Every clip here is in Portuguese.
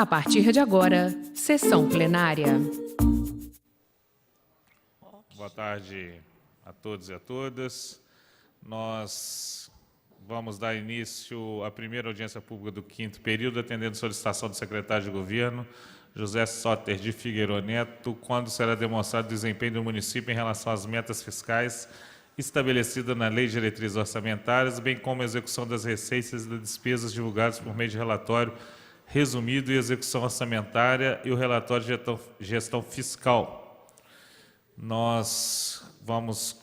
A partir de agora, sessão plenária. Boa tarde a todos e a todas. Nós vamos dar início à primeira audiência pública do 5º período, atendendo solicitação do secretário de Governo, José Soter de Figueiredo Neto, quando será demonstrado o desempenho do município em relação às metas fiscais estabelecidas na Lei de Diretrizes Orçamentárias, bem como a execução das receitas e das despesas divulgadas por meio de relatório resumido e execução orçamentária e o relatório de gestão fiscal. Nós vamos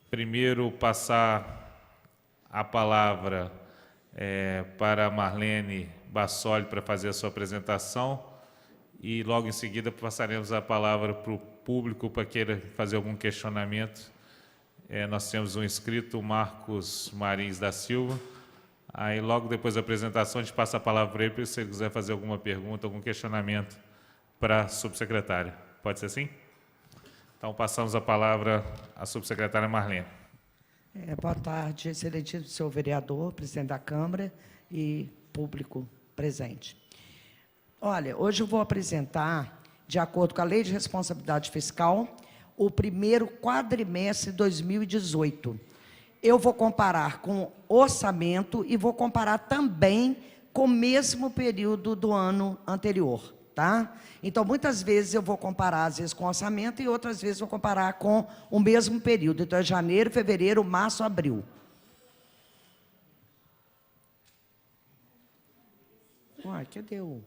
primeiro passar a palavra para a Marlene Bassoli para fazer a sua apresentação e logo em seguida passaremos a palavra para o público para queira fazer algum questionamento. Nós temos um inscrito, o Marcos Marins da Silva. Aí, logo depois da apresentação, a gente passa a palavra para ele, se ele quiser fazer alguma pergunta, algum questionamento para a subsecretária. Pode ser assim? Então, passamos a palavra à subsecretária Marlene. Boa tarde, excelentíssimo senhor vereador, presidente da Câmara e público presente. Olha, hoje eu vou apresentar, de acordo com a Lei de Responsabilidade Fiscal, o primeiro quadrimestre de 2018. Eu vou comparar com orçamento e vou comparar também com o mesmo período do ano anterior, tá? Então, muitas vezes eu vou comparar, às vezes, com orçamento e outras vezes vou comparar com o mesmo período. Então, é janeiro, fevereiro, março, abril. Uai, cadê o...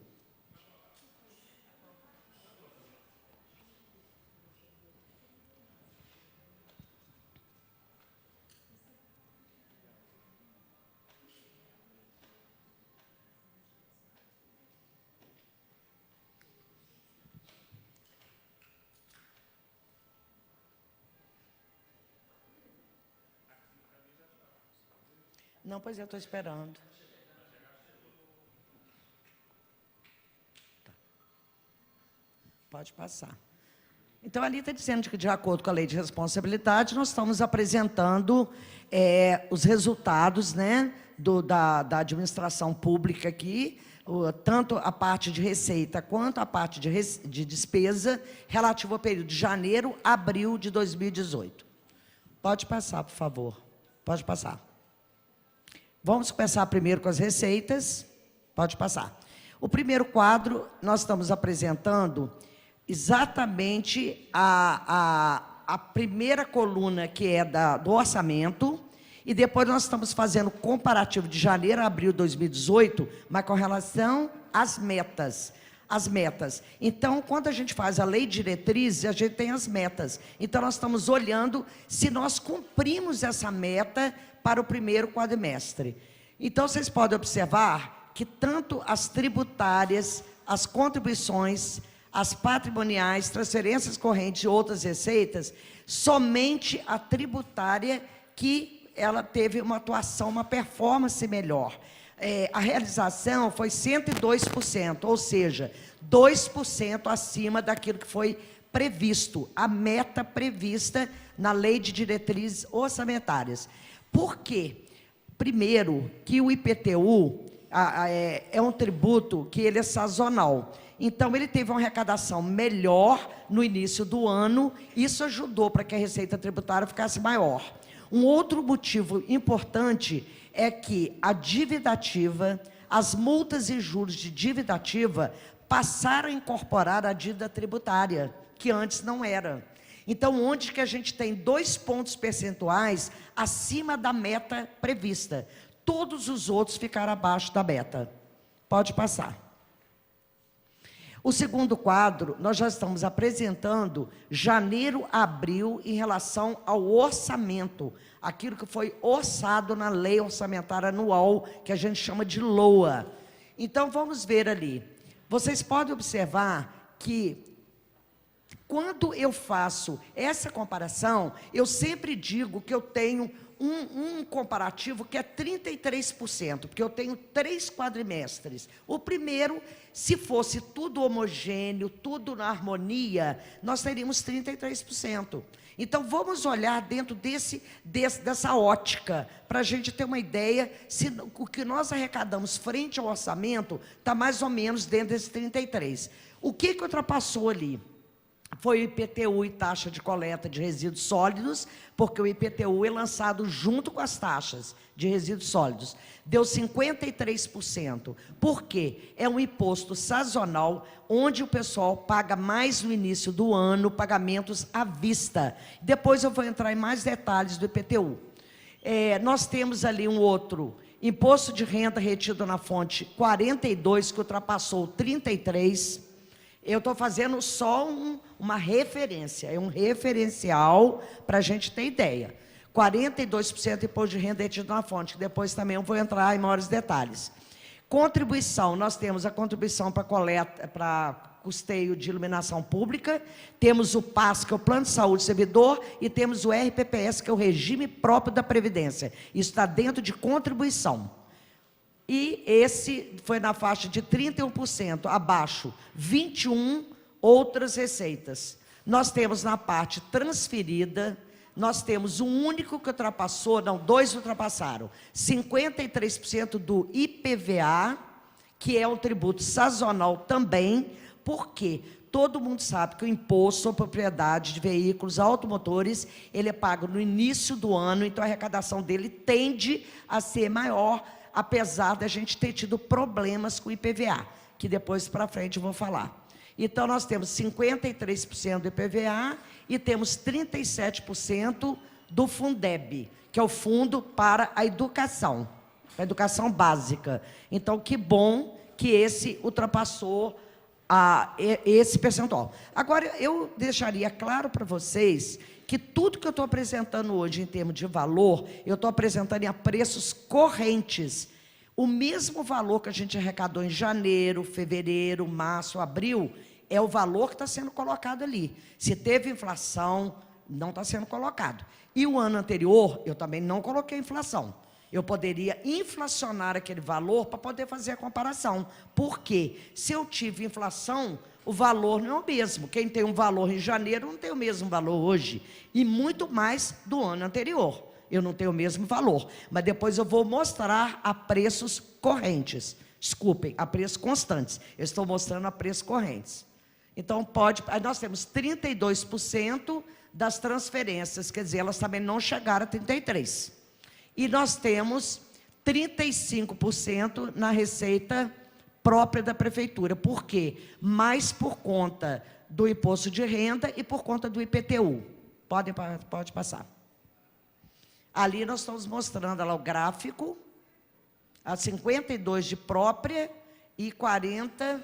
Não, pois eu estou esperando. Tá. Pode passar. Então, ali está dizendo que, de acordo com a Lei de Responsabilidade, nós estamos apresentando os resultados, né, da administração pública aqui, tanto a parte de receita quanto a parte de despesa, relativo ao período de janeiro a abril de 2018. Pode passar, por favor. Pode passar. Vamos começar primeiro com as receitas. Pode passar. O primeiro quadro, nós estamos apresentando exatamente a primeira coluna, que é do orçamento, e depois nós estamos fazendo comparativo de janeiro a abril de 2018, mas com relação às metas. As metas. Então, quando a gente faz a lei de diretrizes, a gente tem as metas. Então, nós estamos olhando se nós cumprimos essa meta para o primeiro quadrimestre. Então, vocês podem observar que tanto as tributárias, as contribuições, as patrimoniais, transferências correntes e outras receitas, somente a tributária que ela teve uma atuação, uma performance melhor. A realização foi 102%, ou seja, 2% acima daquilo que foi previsto, a meta prevista na Lei de Diretrizes Orçamentárias. Por quê? Primeiro, que o IPTU é um tributo que ele é sazonal. Então, ele teve uma arrecadação melhor no início do ano, isso ajudou para que a receita tributária ficasse maior. Um outro motivo importante é que a dívida ativa, as multas e juros de dívida ativa passaram a incorporar a dívida tributária, que antes não era. Então, onde que a gente tem 2 pontos percentuais acima da meta prevista? Todos os outros ficaram abaixo da meta. Pode passar. O segundo quadro, nós já estamos apresentando janeiro a abril em relação ao orçamento, aquilo que foi orçado na Lei Orçamentária Anual, que a gente chama de LOA. Então, vamos ver ali. Vocês podem observar que, quando eu faço essa comparação, eu sempre digo que eu tenho um comparativo que é 33%, porque eu tenho 3 quadrimestres. O primeiro, se fosse tudo homogêneo, tudo na harmonia, nós teríamos 33%. Então, vamos olhar dentro dessa ótica, para a gente ter uma ideia se o que nós arrecadamos frente ao orçamento está mais ou menos dentro desse 33%. O que ultrapassou ali? Foi o IPTU e taxa de coleta de resíduos sólidos, porque o IPTU é lançado junto com as taxas de resíduos sólidos. Deu 53%. Por quê? É um imposto sazonal, onde o pessoal paga mais no início do ano, pagamentos à vista. Depois eu vou entrar em mais detalhes do IPTU. Nós temos ali um outro, imposto de renda retido na fonte 42, que ultrapassou 33%. Eu estou fazendo só uma referência, é um referencial para a gente ter ideia. 42% de imposto de renda retido na fonte, que depois também eu vou entrar em maiores detalhes. Contribuição, nós temos a contribuição para coleta, para custeio de iluminação pública, temos o PAS, que é o Plano de Saúde do Servidor, e temos o RPPS, que é o regime próprio da Previdência. Isso está dentro de contribuição. E esse foi na faixa de 31%, abaixo, 21% outras receitas. Nós temos na parte transferida, nós temos um único que ultrapassou, não, 2 ultrapassaram, 53% do IPVA, que é um tributo sazonal também, porque todo mundo sabe que o imposto sobre propriedade de veículos automotores, ele é pago no início do ano, então a arrecadação dele tende a ser maior, apesar da gente ter tido problemas com o IPVA, que depois para frente eu vou falar. Então, nós temos 53% do IPVA e temos 37% do Fundeb, que é o Fundo para a Educação básica. Então, que bom que esse ultrapassou esse percentual. Agora, eu deixaria claro para vocês que tudo que eu estou apresentando hoje em termos de valor, eu estou apresentando a preços correntes. O mesmo valor que a gente arrecadou em janeiro, fevereiro, março, abril, é o valor que está sendo colocado ali. Se teve inflação, não está sendo colocado. E o ano anterior, eu também não coloquei inflação. Eu poderia inflacionar aquele valor para poder fazer a comparação. Por quê? Se eu tive inflação, o valor não é o mesmo. Quem tem um valor em janeiro não tem o mesmo valor hoje. E muito mais do ano anterior. Eu não tenho o mesmo valor. Mas depois eu vou mostrar a preços correntes. Desculpem, a preços constantes. Eu estou mostrando a preços correntes. Então, nós temos 32% das transferências. Quer dizer, elas também não chegaram a 33%. E nós temos 35% na receita própria da prefeitura. Por quê? Mais por conta do imposto de renda e por conta do IPTU. Pode passar. Ali nós estamos mostrando lá o gráfico, a 52% de própria e 48%,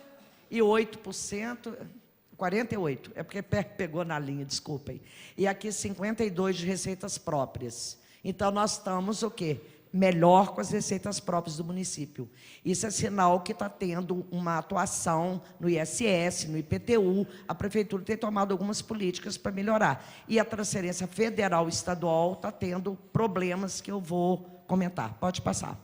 48%, é porque pegou na linha, desculpem. E aqui 52% de receitas próprias. Então, nós estamos o quê? Melhor com as receitas próprias do município. Isso é sinal que está tendo uma atuação no ISS, no IPTU, a prefeitura tem tomado algumas políticas para melhorar. E a transferência federal e estadual está tendo problemas que eu vou comentar. Pode passar.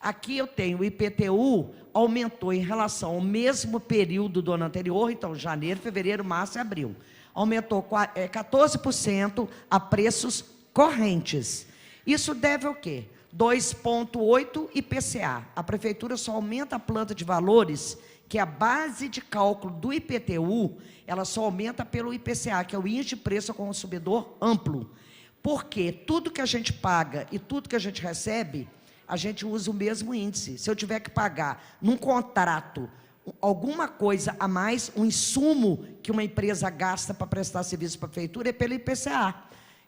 Aqui eu tenho o IPTU, aumentou em relação ao mesmo período do ano anterior, então janeiro, fevereiro, março e abril. Aumentou 14% a preços correntes. Isso deve ao quê? 2,8% IPCA. A prefeitura só aumenta a planta de valores, que é a base de cálculo do IPTU, ela só aumenta pelo IPCA, que é o Índice de Preço ao Consumidor Amplo. Porque tudo que a gente paga e tudo que a gente recebe, a gente usa o mesmo índice. Se eu tiver que pagar num contrato alguma coisa a mais, um insumo que uma empresa gasta para prestar serviço para a prefeitura é pelo IPCA.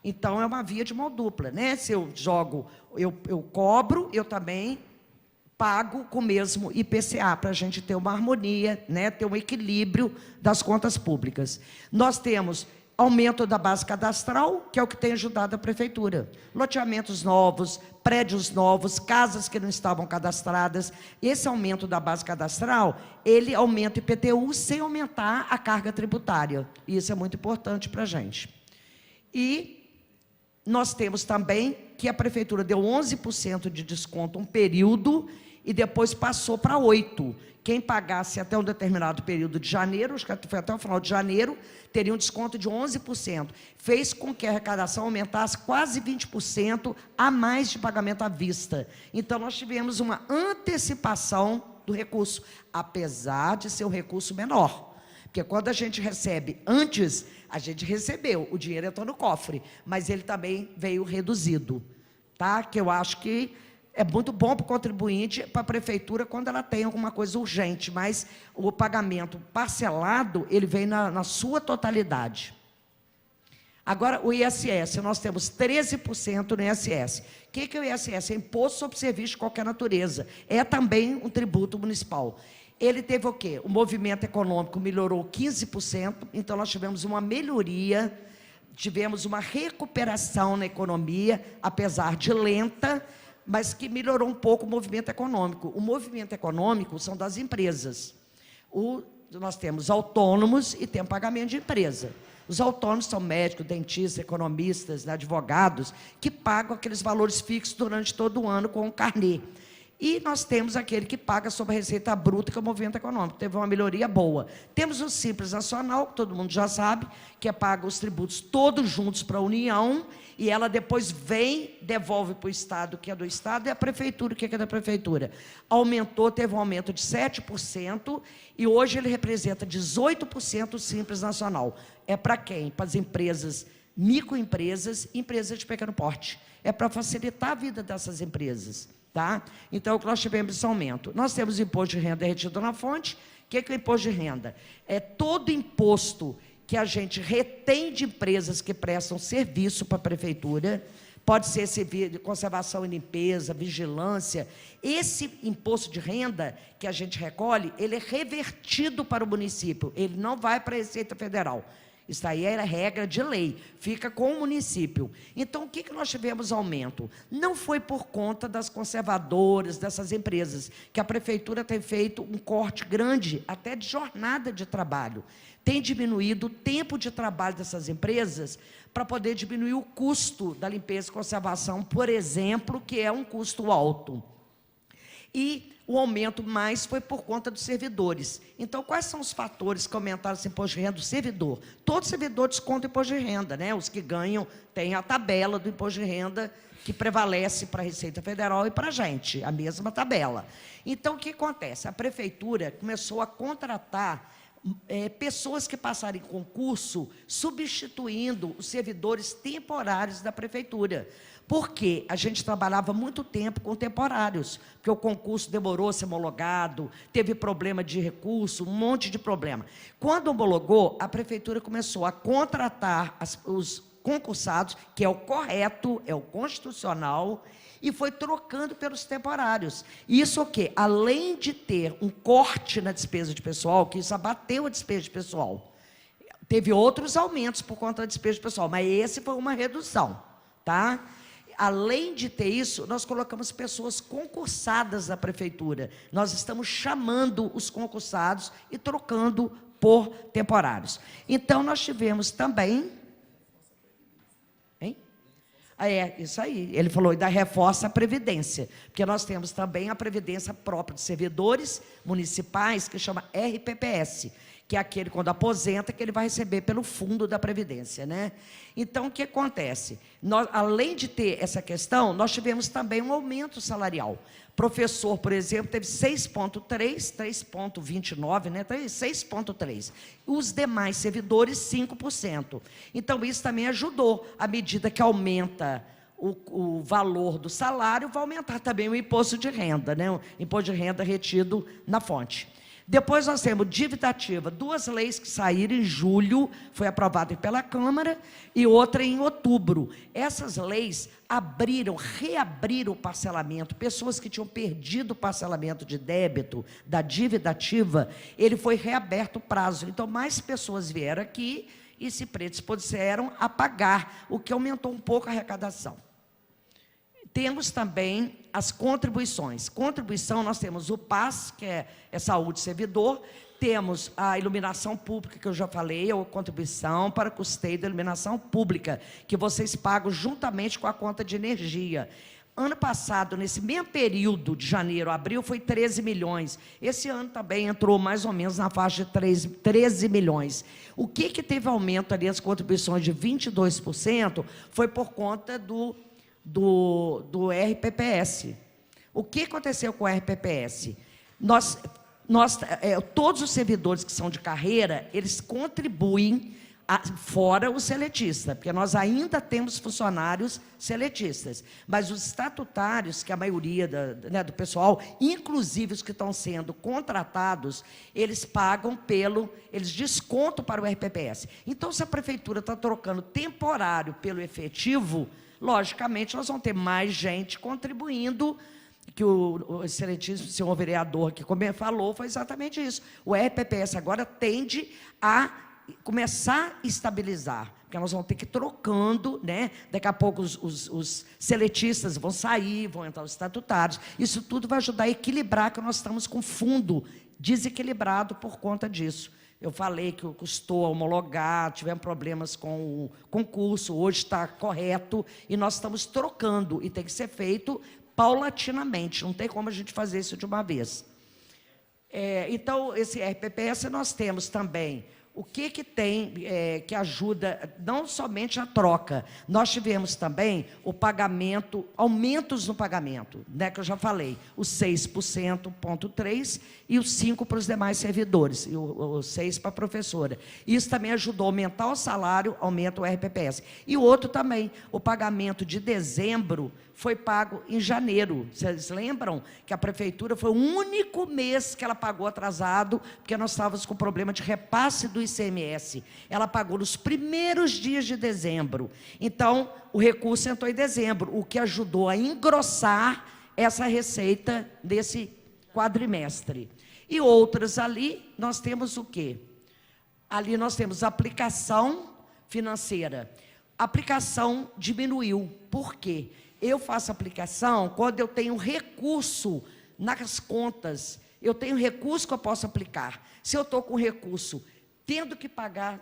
Então, é uma via de mão dupla, né? Se eu jogo, eu cobro, eu também pago com o mesmo IPCA, para a gente ter uma harmonia, né? Ter um equilíbrio das contas públicas. Nós temos aumento da base cadastral, que é o que tem ajudado a prefeitura. Loteamentos novos, prédios novos, casas que não estavam cadastradas. Esse aumento da base cadastral, ele aumenta o IPTU sem aumentar a carga tributária. E isso é muito importante para a gente. E nós temos também que a prefeitura deu 11% de desconto um período e depois passou para 8%. Quem pagasse até um determinado período de janeiro, acho que foi até o final de janeiro, teria um desconto de 11%. Fez com que a arrecadação aumentasse quase 20% a mais de pagamento à vista. Então, nós tivemos uma antecipação do recurso, apesar de ser um recurso menor. Porque quando a gente recebe antes, a gente recebeu, o dinheiro entrou no cofre, mas ele também veio reduzido, tá? Que eu acho que é muito bom para o contribuinte, para a prefeitura, quando ela tem alguma coisa urgente, mas o pagamento parcelado, ele vem na sua totalidade. Agora, o ISS, nós temos 13% no ISS. O que é o ISS? É Imposto sobre Serviço de Qualquer Natureza. É também um tributo municipal. Ele teve o quê? O movimento econômico melhorou 15%, então nós tivemos uma melhoria, tivemos uma recuperação na economia, apesar de lenta, mas que melhorou um pouco o movimento econômico. O movimento econômico são das empresas. Nós temos autônomos e tem pagamento de empresa. Os autônomos são médicos, dentistas, economistas, advogados, que pagam aqueles valores fixos durante todo o ano com o carnê. E nós temos aquele que paga sobre a receita bruta, que é o movimento econômico. Teve uma melhoria boa. Temos o Simples Nacional, que todo mundo já sabe, que é paga os tributos todos juntos para a União, e ela depois vem, devolve para o Estado, que é do Estado, e a Prefeitura, que é da Prefeitura. Aumentou, teve um aumento de 7%, e hoje ele representa 18% o Simples Nacional. É para quem? Para as empresas, microempresas, empresas de pequeno porte. É para facilitar a vida dessas empresas. Tá? Então, nós tivemos esse aumento. Nós temos o imposto de renda retido na fonte. O que é o imposto de renda? É todo imposto que a gente retém de empresas que prestam serviço para a prefeitura, pode ser serviço de conservação e limpeza, vigilância. Esse imposto de renda que a gente recolhe, ele é revertido para o município, ele não vai para a Receita Federal. Isso aí é regra de lei, fica com o município. Então, o que nós tivemos aumento? Não foi por conta das conservadoras, dessas empresas, que a prefeitura tem feito um corte grande, até de jornada de trabalho. Tem diminuído o tempo de trabalho dessas empresas para poder diminuir o custo da limpeza e conservação, por exemplo, que é um custo alto. E o aumento mais foi por conta dos servidores. Então, quais são os fatores que aumentaram esse imposto de renda do servidor? Todo servidor desconta o imposto de renda, né? Os que ganham têm a tabela do imposto de renda que prevalece para a Receita Federal e para a gente, a mesma tabela. Então, o que acontece? A prefeitura começou a contratar pessoas que passaram em concurso, substituindo os servidores temporários da prefeitura. Porque a gente trabalhava muito tempo com temporários, porque o concurso demorou a ser homologado, teve problema de recurso, um monte de problema. Quando homologou, a prefeitura começou a contratar os concursados, que é o correto, é o constitucional, e foi trocando pelos temporários. Isso o quê? Além de ter um corte na despesa de pessoal, que isso abateu a despesa de pessoal, teve outros aumentos por conta da despesa de pessoal, mas esse foi uma redução, tá? Além de ter isso, nós colocamos pessoas concursadas na prefeitura. Nós estamos chamando os concursados e trocando por temporários. Então, nós tivemos também... Hein? Isso aí. Ele falou, e da reforça a Previdência. Porque nós temos também a Previdência própria de servidores municipais, que chama RPPS, que é aquele, quando aposenta, que ele vai receber pelo fundo da Previdência, né? Então, o que acontece? Nós, além de ter essa questão, nós tivemos também um aumento salarial. Professor, por exemplo, teve 6,3, 3,29, né? 6,3. Os demais servidores, 5%. Então, isso também ajudou. À medida que aumenta o valor do salário, vai aumentar também o imposto de renda, né? O imposto de renda retido na fonte. Depois nós temos dívida ativa, 2 leis que saíram em julho, foi aprovada pela Câmara, e outra em outubro. Essas leis reabriram o parcelamento, pessoas que tinham perdido o parcelamento de débito da dívida ativa, ele foi reaberto o prazo. Então, mais pessoas vieram aqui e se predispuseram a pagar, o que aumentou um pouco a arrecadação. Temos também as contribuições. Contribuição, nós temos o PAS, que é saúde servidor, temos a iluminação pública, que eu já falei, ou contribuição para custeio da iluminação pública, que vocês pagam juntamente com a conta de energia. Ano passado, nesse mesmo período de janeiro a abril, foi 13 milhões. Esse ano também entrou mais ou menos na faixa de 13 milhões. O que teve aumento ali, as contribuições de 22%, foi por conta do RPPS. O que aconteceu com o RPPS? Todos os servidores que são de carreira, eles contribuem, fora o seletista, porque nós ainda temos funcionários seletistas, mas os estatutários, que a maioria do pessoal, inclusive os que estão sendo contratados, eles pagam eles descontam para o RPPS. Então, se a prefeitura está trocando temporário pelo efetivo, logicamente, nós vamos ter mais gente contribuindo, que o excelentíssimo senhor vereador que falou, foi exatamente isso. O RPPS agora tende a começar a estabilizar, porque nós vamos ter que ir trocando, né? Daqui a pouco os seletistas vão sair, vão entrar os estatutários. Isso tudo vai ajudar a equilibrar, que nós estamos com fundo desequilibrado por conta disso. Eu falei que custou homologar, tivemos problemas com o concurso, hoje está correto, e nós estamos trocando, e tem que ser feito paulatinamente, não tem como a gente fazer isso de uma vez. Então, esse RPPS, nós temos também o que tem que ajuda, não somente a troca. Nós tivemos também o pagamento, aumentos no pagamento, né, que eu já falei, o 6%,3% e o 5% para os demais servidores, e o 6% para a professora. Isso também ajudou a aumentar o salário, aumenta o RPPS. E o outro também, o pagamento de dezembro, foi pago em janeiro. Vocês lembram que a prefeitura foi o único mês que ela pagou atrasado, porque nós estávamos com problema de repasse do ICMS. Ela pagou nos primeiros dias de dezembro. Então, o recurso entrou em dezembro, o que ajudou a engrossar essa receita desse quadrimestre. E outras ali, nós temos o quê? Ali nós temos aplicação financeira. A aplicação diminuiu. Por quê? Eu faço aplicação quando eu tenho recurso nas contas, eu tenho recurso que eu posso aplicar. Se eu estou com recurso, tendo que pagar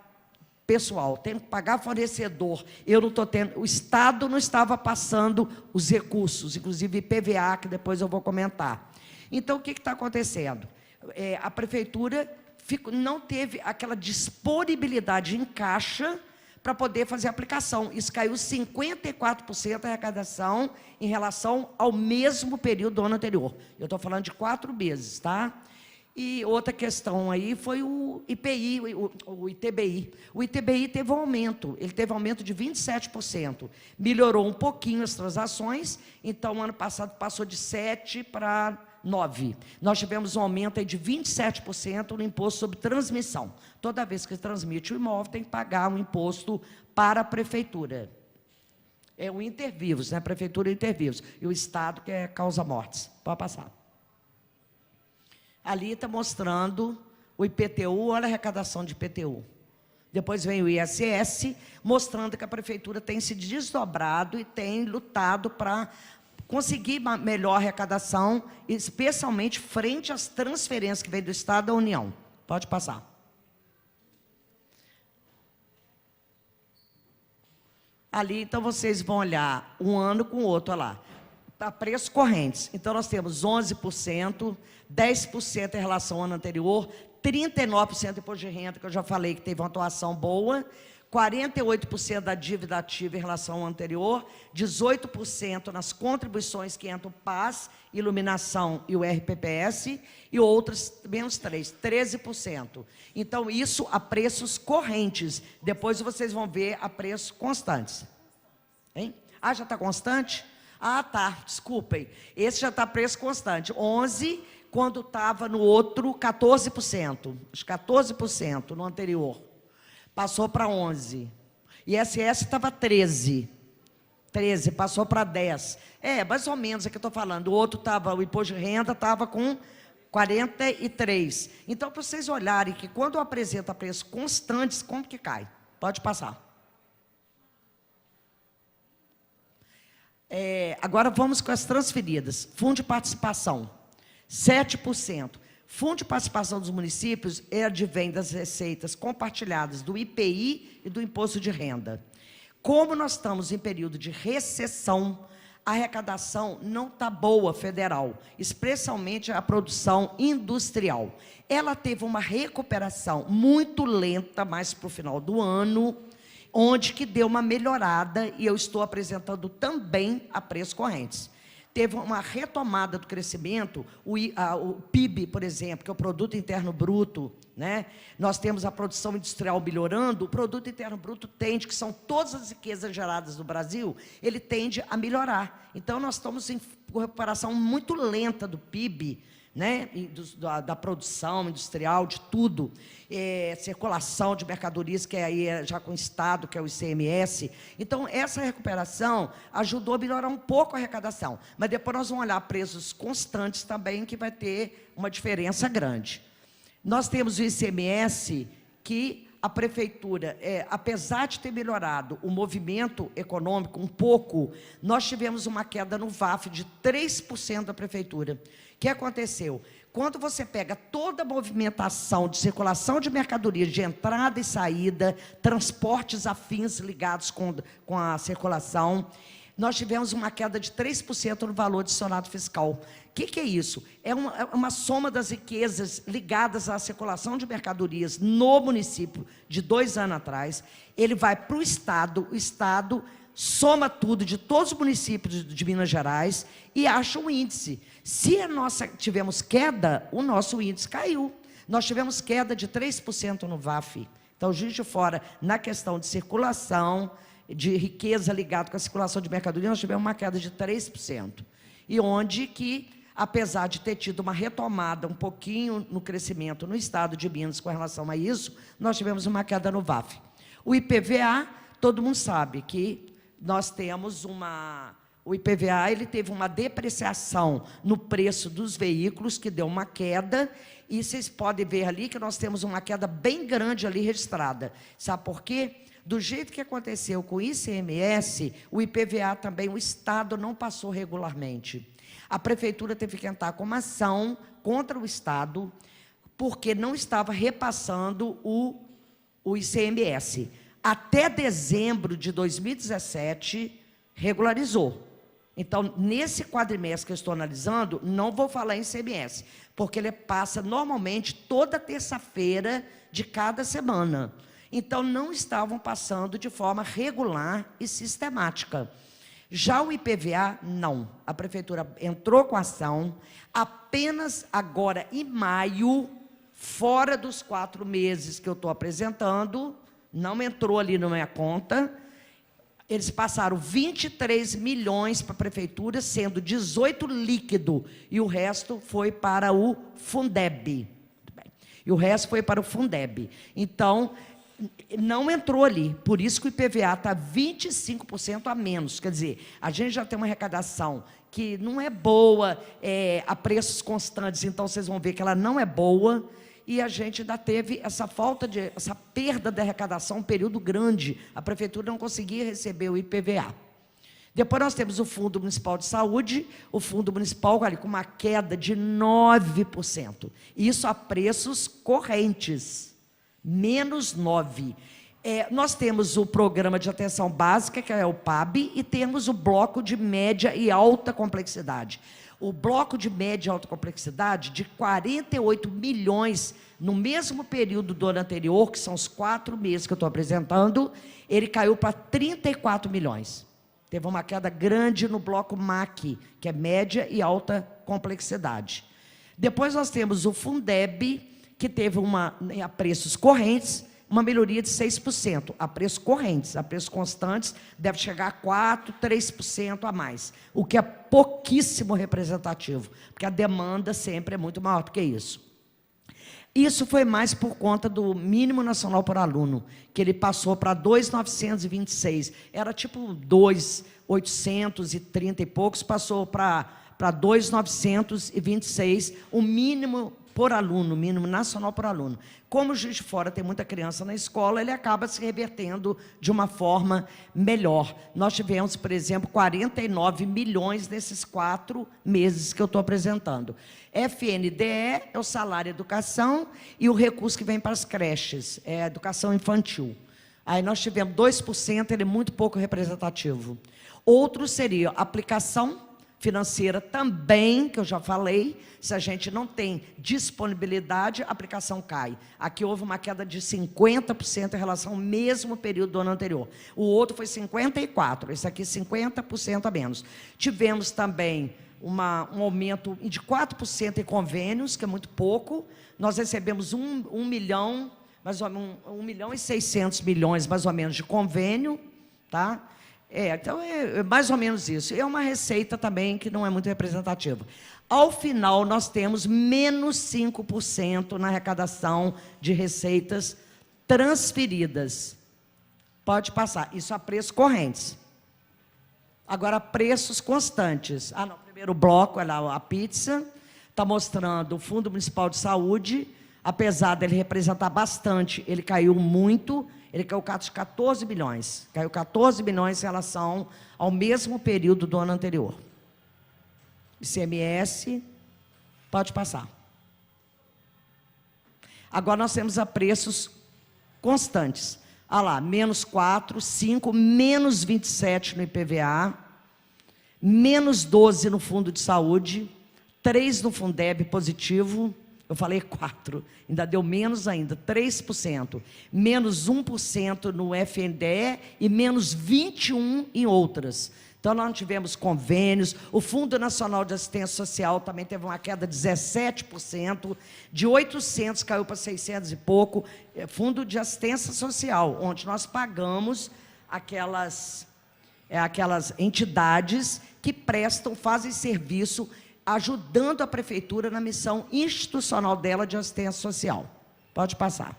pessoal, tendo que pagar fornecedor, eu não estou tendo, o Estado não estava passando os recursos, inclusive IPVA, que depois eu vou comentar. Então, o que está acontecendo? A prefeitura não teve aquela disponibilidade em caixa para poder fazer a aplicação. Isso caiu 54% da arrecadação em relação ao mesmo período do ano anterior. Eu estou falando de 4 meses, tá? E outra questão aí foi o IPI, o ITBI. O ITBI teve um aumento, ele teve um aumento de 27%. Melhorou um pouquinho as transações, então, ano passado passou de 7 para 9. Nós tivemos um aumento aí de 27% no imposto sobre transmissão. Toda vez que transmite o imóvel, tem que pagar um imposto para a prefeitura. É o intervivos, né? A prefeitura é intervivos. E o Estado, que é causa-mortes. Pode passar. Ali está mostrando o IPTU, olha a arrecadação de IPTU. Depois vem o ISS, mostrando que a prefeitura tem se desdobrado e tem lutado para conseguir melhor arrecadação, especialmente frente às transferências que vêm do Estado da União. Pode passar. Ali, então, vocês vão olhar um ano com o outro, olha lá. Para preços correntes. Então, nós temos 11%, 10% em relação ao ano anterior, 39% de imposto de renda, que eu já falei que teve uma atuação boa, 48% da dívida ativa em relação ao anterior, 18% nas contribuições que entram o PAS, iluminação e o RPPS, e outros, menos 13%. Então, isso a preços correntes. Depois vocês vão ver a preços constantes. Hein? Ah, já está constante? Ah, tá, desculpem. Esse já está preço constante. 11%, quando estava no outro, 14%. Os 14% no anterior. Passou para 11. ISS estava 13. 13, passou para 10. Mais ou menos é que eu estou falando. O outro estava, o imposto de renda estava com 43. Então, para vocês olharem que quando eu apresento preços constantes, como que cai? Pode passar. Agora vamos com as transferidas. Fundo de participação, 7%. Fundo de participação dos municípios advém das receitas compartilhadas do IPI e do Imposto de Renda. Como nós estamos em período de recessão, a arrecadação não está boa federal, especialmente a produção industrial. Ela teve uma recuperação muito lenta, mais para o final do ano, onde que deu uma melhorada, e eu estou apresentando também a preços correntes. Teve uma retomada do crescimento, o PIB, por exemplo, que é o Produto Interno Bruto, né? Nós temos a produção industrial melhorando, o Produto Interno Bruto tende, que são todas as riquezas geradas no Brasil, ele tende a melhorar. Então, nós estamos em recuperação muito lenta do PIB, né? Da produção industrial, de tudo, circulação de mercadorias, que aí já com o Estado, que é o ICMS. Então, essa recuperação ajudou a melhorar um pouco a arrecadação. Mas depois nós vamos olhar preços constantes também, que vai ter uma diferença grande. Nós temos o ICMS, que a prefeitura, apesar de ter melhorado o movimento econômico um pouco, nós tivemos uma queda no VAF de 3% da prefeitura. O que aconteceu? Quando você pega toda a movimentação de circulação de mercadorias, de entrada e saída, transportes afins ligados com a circulação, nós tivemos uma queda de 3% no valor adicionado fiscal. O que é isso? É uma soma das riquezas ligadas à circulação de mercadorias no município de 2 anos atrás. Ele vai para o Estado soma tudo de todos os municípios de Minas Gerais e acha um índice. Se tivemos queda, o nosso índice caiu. Nós tivemos queda de 3% no VAF. Então, Juiz de Fora, na questão de circulação, de riqueza ligada com a circulação de mercadoria, nós tivemos uma queda de 3%. E onde que, apesar de ter tido uma retomada um pouquinho no crescimento no estado de Minas com relação a isso, nós tivemos uma queda no VAF. O IPVA, todo mundo sabe que nós temos o IPVA, ele teve uma depreciação no preço dos veículos, que deu uma queda, e vocês podem ver ali que nós temos uma queda bem grande ali registrada. Sabe por quê? Do jeito que aconteceu com o ICMS, o IPVA também, o Estado não passou regularmente. A Prefeitura teve que entrar com uma ação contra o Estado, porque não estava repassando o ICMS. Até dezembro de 2017, regularizou. Então, nesse quadrimestre que eu estou analisando, não vou falar em ICMS, porque ele passa normalmente toda terça-feira de cada semana. Então, não estavam passando de forma regular e sistemática. Já o IPVA, não. A Prefeitura entrou com ação, apenas agora em maio, fora dos 4 meses que eu estou apresentando, não entrou ali na minha conta, eles passaram 23 milhões para a Prefeitura, sendo 18 líquido, e o resto foi para o Fundeb. E o resto foi para o Fundeb. Então, não entrou ali, por isso que o IPVA está 25% a menos. Quer dizer, a gente já tem uma arrecadação que não é boa, a preços constantes, então vocês vão ver que ela não é boa, e a gente ainda teve essa perda de arrecadação um período grande. A Prefeitura não conseguia receber o IPVA. Depois nós temos o Fundo Municipal de Saúde, o Fundo Municipal com uma queda de 9%. Isso a preços correntes, menos 9%. Nós temos o Programa de Atenção Básica, que é o PAB, e temos o Bloco de Média e Alta Complexidade. O bloco de média e alta complexidade, de 48 milhões, no mesmo período do ano anterior, que são os 4 meses que eu estou apresentando, ele caiu para 34 milhões. Teve uma queda grande no bloco MAC, que é média e alta complexidade. Depois nós temos o Fundeb, que teve a preços correntes, uma melhoria de 6%, a preços correntes. A preços constantes deve chegar a 4%, 3% a mais, o que é pouquíssimo representativo, porque a demanda sempre é muito maior do que isso. Isso foi mais por conta do mínimo nacional por aluno, que ele passou para 2.926, era tipo 2.800 2.830 e poucos, passou para 2.926, o mínimo por aluno, mínimo nacional por aluno. Como o Juiz de Fora tem muita criança na escola, ele acaba se revertendo de uma forma melhor. Nós tivemos, por exemplo, 49 milhões nesses 4 meses que eu estou apresentando. FNDE é o salário educação e o recurso que vem para as creches, é a educação infantil. Aí nós tivemos 2%, ele é muito pouco representativo. Outro seria aplicação financeira também, que eu já falei, se a gente não tem disponibilidade, a aplicação cai. Aqui houve uma queda de 50% em relação ao mesmo período do ano anterior. O outro foi 54%, esse aqui 50% a menos. Tivemos também um aumento de 4% em convênios, que é muito pouco. Nós recebemos 1 milhão, mais ou menos 1.600 milhões, mais ou menos, de convênio, tá? Então, é mais ou menos isso. É uma receita também que não é muito representativa. Ao final, nós temos menos 5% na arrecadação de receitas transferidas. Pode passar. Isso a preços correntes. Agora, preços constantes. No primeiro bloco, a pizza. Está mostrando o Fundo Municipal de Saúde. Apesar dele representar bastante, ele caiu muito. Ele caiu 14 bilhões. Caiu 14 bilhões em relação ao mesmo período do ano anterior. ICMS, pode passar. Agora nós temos a preços constantes. Olha lá, menos 4, 5, menos 27 no IPVA, menos 12 no Fundo de Saúde, 3 no Fundeb positivo. Eu falei 4, ainda deu menos ainda, 3%, menos 1% no FNDE e menos 21% em outras. Então, nós tivemos convênios, o Fundo Nacional de Assistência Social também teve uma queda de 17%, de 800 caiu para 600 e pouco, Fundo de Assistência Social, onde nós pagamos aquelas entidades que fazem serviço ajudando a prefeitura na missão institucional dela de assistência social. Pode passar.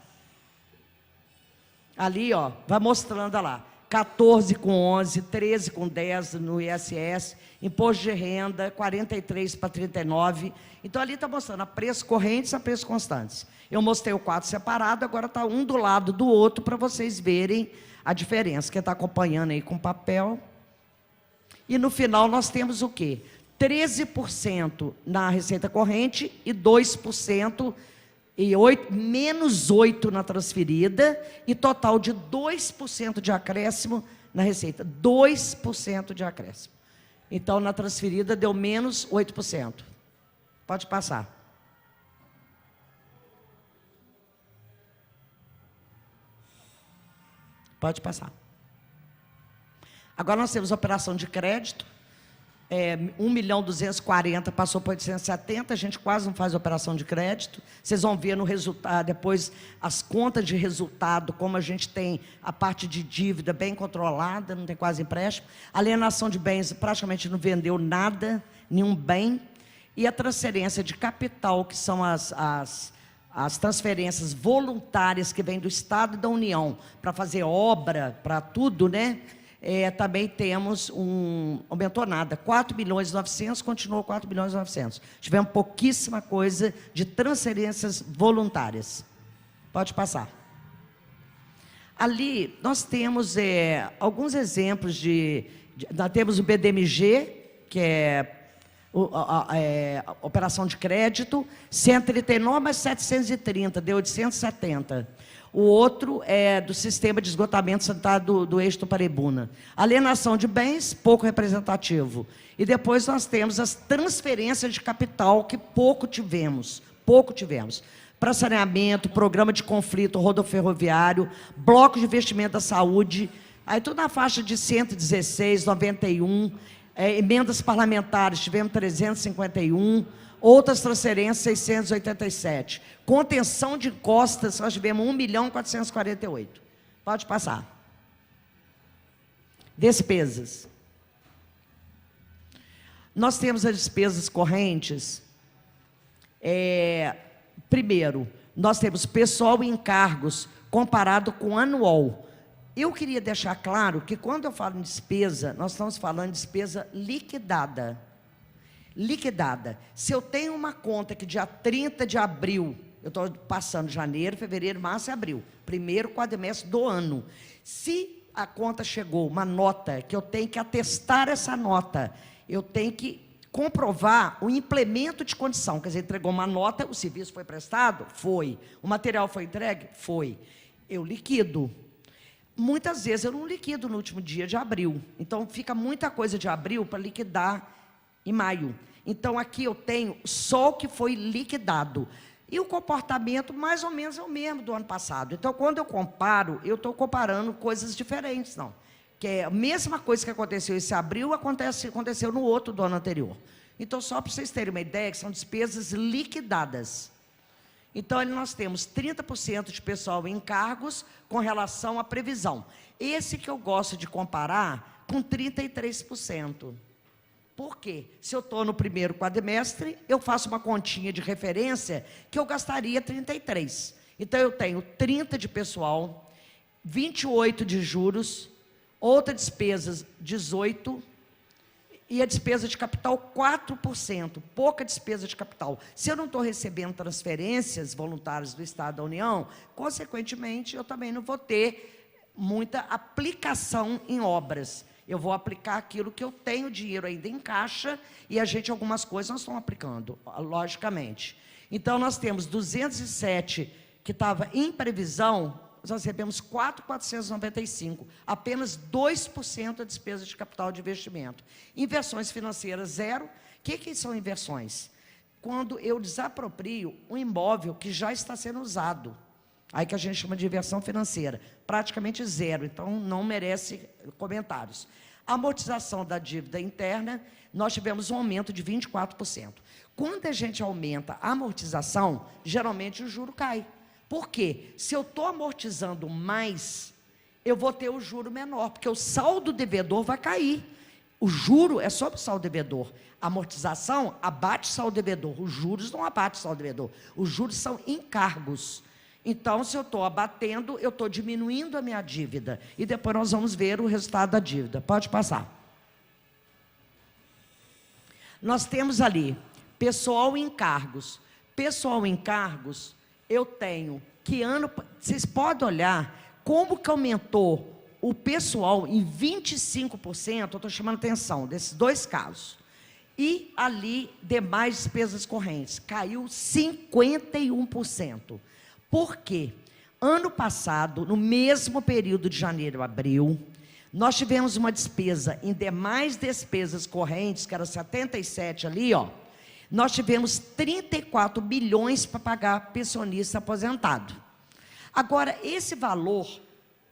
Ali, vai mostrando lá, 14 com 11, 13 com 10 no ISS, imposto de renda, 43 para 39. Então, ali está mostrando a preços correntes a preços constantes. Eu mostrei o quadro separado, agora está um do lado do outro para vocês verem a diferença. Quem está acompanhando aí com papel. E no final nós temos o quê? 13% na receita corrente e 2% e menos 8% na transferida e total de 2% de acréscimo na receita. 2% de acréscimo. Então, na transferida deu menos 8%. Pode passar. Pode passar. Agora nós temos a operação de crédito. 1.240.000 passou para 870, a gente quase não faz operação de crédito. Vocês vão ver no resultado, depois, as contas de resultado, como a gente tem a parte de dívida bem controlada, não tem quase empréstimo. Alienação de bens, praticamente não vendeu nada, nenhum bem. E a transferência de capital, que são as transferências voluntárias que vêm do Estado e da União, para fazer obra, para tudo, né? Também temos aumentou nada, 4.900.000, continuou 4.900.000. Tivemos pouquíssima coisa de transferências voluntárias. Pode passar. Ali, nós temos alguns exemplos nós temos o BDMG, que é operação de crédito, 139 mais 730, deu 870. O outro é do sistema de esgotamento sanitário do eixo do Paraibuna. Alienação de bens, pouco representativo. E depois nós temos as transferências de capital, que pouco tivemos. Para saneamento, programa de conflito rodoferroviário, bloco de investimento da saúde, aí tudo na faixa de 116, 91, emendas parlamentares, tivemos 351, outras transferências, 687. Contenção de costas, nós tivemos 1.448.000. Pode passar. Despesas. Nós temos as despesas correntes. Primeiro, nós temos pessoal e encargos comparado com anual. Eu queria deixar claro que, quando eu falo em despesa, nós estamos falando de despesa liquidada. Liquidada. Se eu tenho uma conta que dia 30 de abril, eu estou passando janeiro, fevereiro, março e abril, primeiro quadrimestre do ano. Se a conta chegou, uma nota, que eu tenho que atestar essa nota, eu tenho que comprovar o implemento de condição, quer dizer, entregou uma nota, o serviço foi prestado? Foi. O material foi entregue? Foi. Eu liquido. Muitas vezes eu não liquido no último dia de abril, então fica muita coisa de abril para liquidar em maio. Então, aqui eu tenho só o que foi liquidado. E o comportamento, mais ou menos, é o mesmo do ano passado. Então, quando eu comparo, eu estou comparando coisas diferentes, não. Que é a mesma coisa que aconteceu esse abril, aconteceu no outro do ano anterior. Então, só para vocês terem uma ideia, que são despesas liquidadas. Então, ali nós temos 30% de pessoal em encargos com relação à previsão. Esse que eu gosto de comparar com 33%. Por quê? Se eu estou no primeiro quadrimestre, eu faço uma continha de referência que eu gastaria 33. Então, eu tenho 30 de pessoal, 28 de juros, outra despesas 18, e a despesa de capital 4%, pouca despesa de capital. Se eu não estou recebendo transferências voluntárias do Estado da União, consequentemente, eu também não vou ter muita aplicação em obras. Eu vou aplicar aquilo que eu tenho dinheiro ainda em caixa, e a gente, algumas coisas, nós estamos aplicando, logicamente. Então, nós temos 207 que estava em previsão, nós recebemos 4.495, apenas 2% da despesa de capital de investimento. Inversões financeiras, zero. O que são inversões? Quando eu desaproprio um imóvel que já está sendo usado. Aí que a gente chama de inversão financeira. Praticamente zero, então não merece comentários. Amortização da dívida interna, nós tivemos um aumento de 24%. Quando a gente aumenta a amortização, geralmente o juro cai. Por quê? Se eu estou amortizando mais, eu vou ter o juro menor, porque o saldo devedor vai cair. O juro é sobre o saldo devedor. A amortização abate o saldo devedor. Os juros não abatem o saldo devedor. Os juros são encargos. Então, se eu estou abatendo, eu estou diminuindo a minha dívida. E depois nós vamos ver o resultado da dívida. Pode passar. Nós temos ali pessoal em encargos. Pessoal em encargos, eu tenho que ano... Vocês podem olhar como que aumentou o pessoal em 25%, eu estou chamando atenção desses dois casos. E ali, demais despesas correntes, caiu 51%. Por quê? Ano passado, no mesmo período de janeiro a abril, nós tivemos uma despesa em demais despesas correntes, que era 77 ali, ó. Nós tivemos 34 bilhões para pagar pensionista aposentado. Agora, esse valor,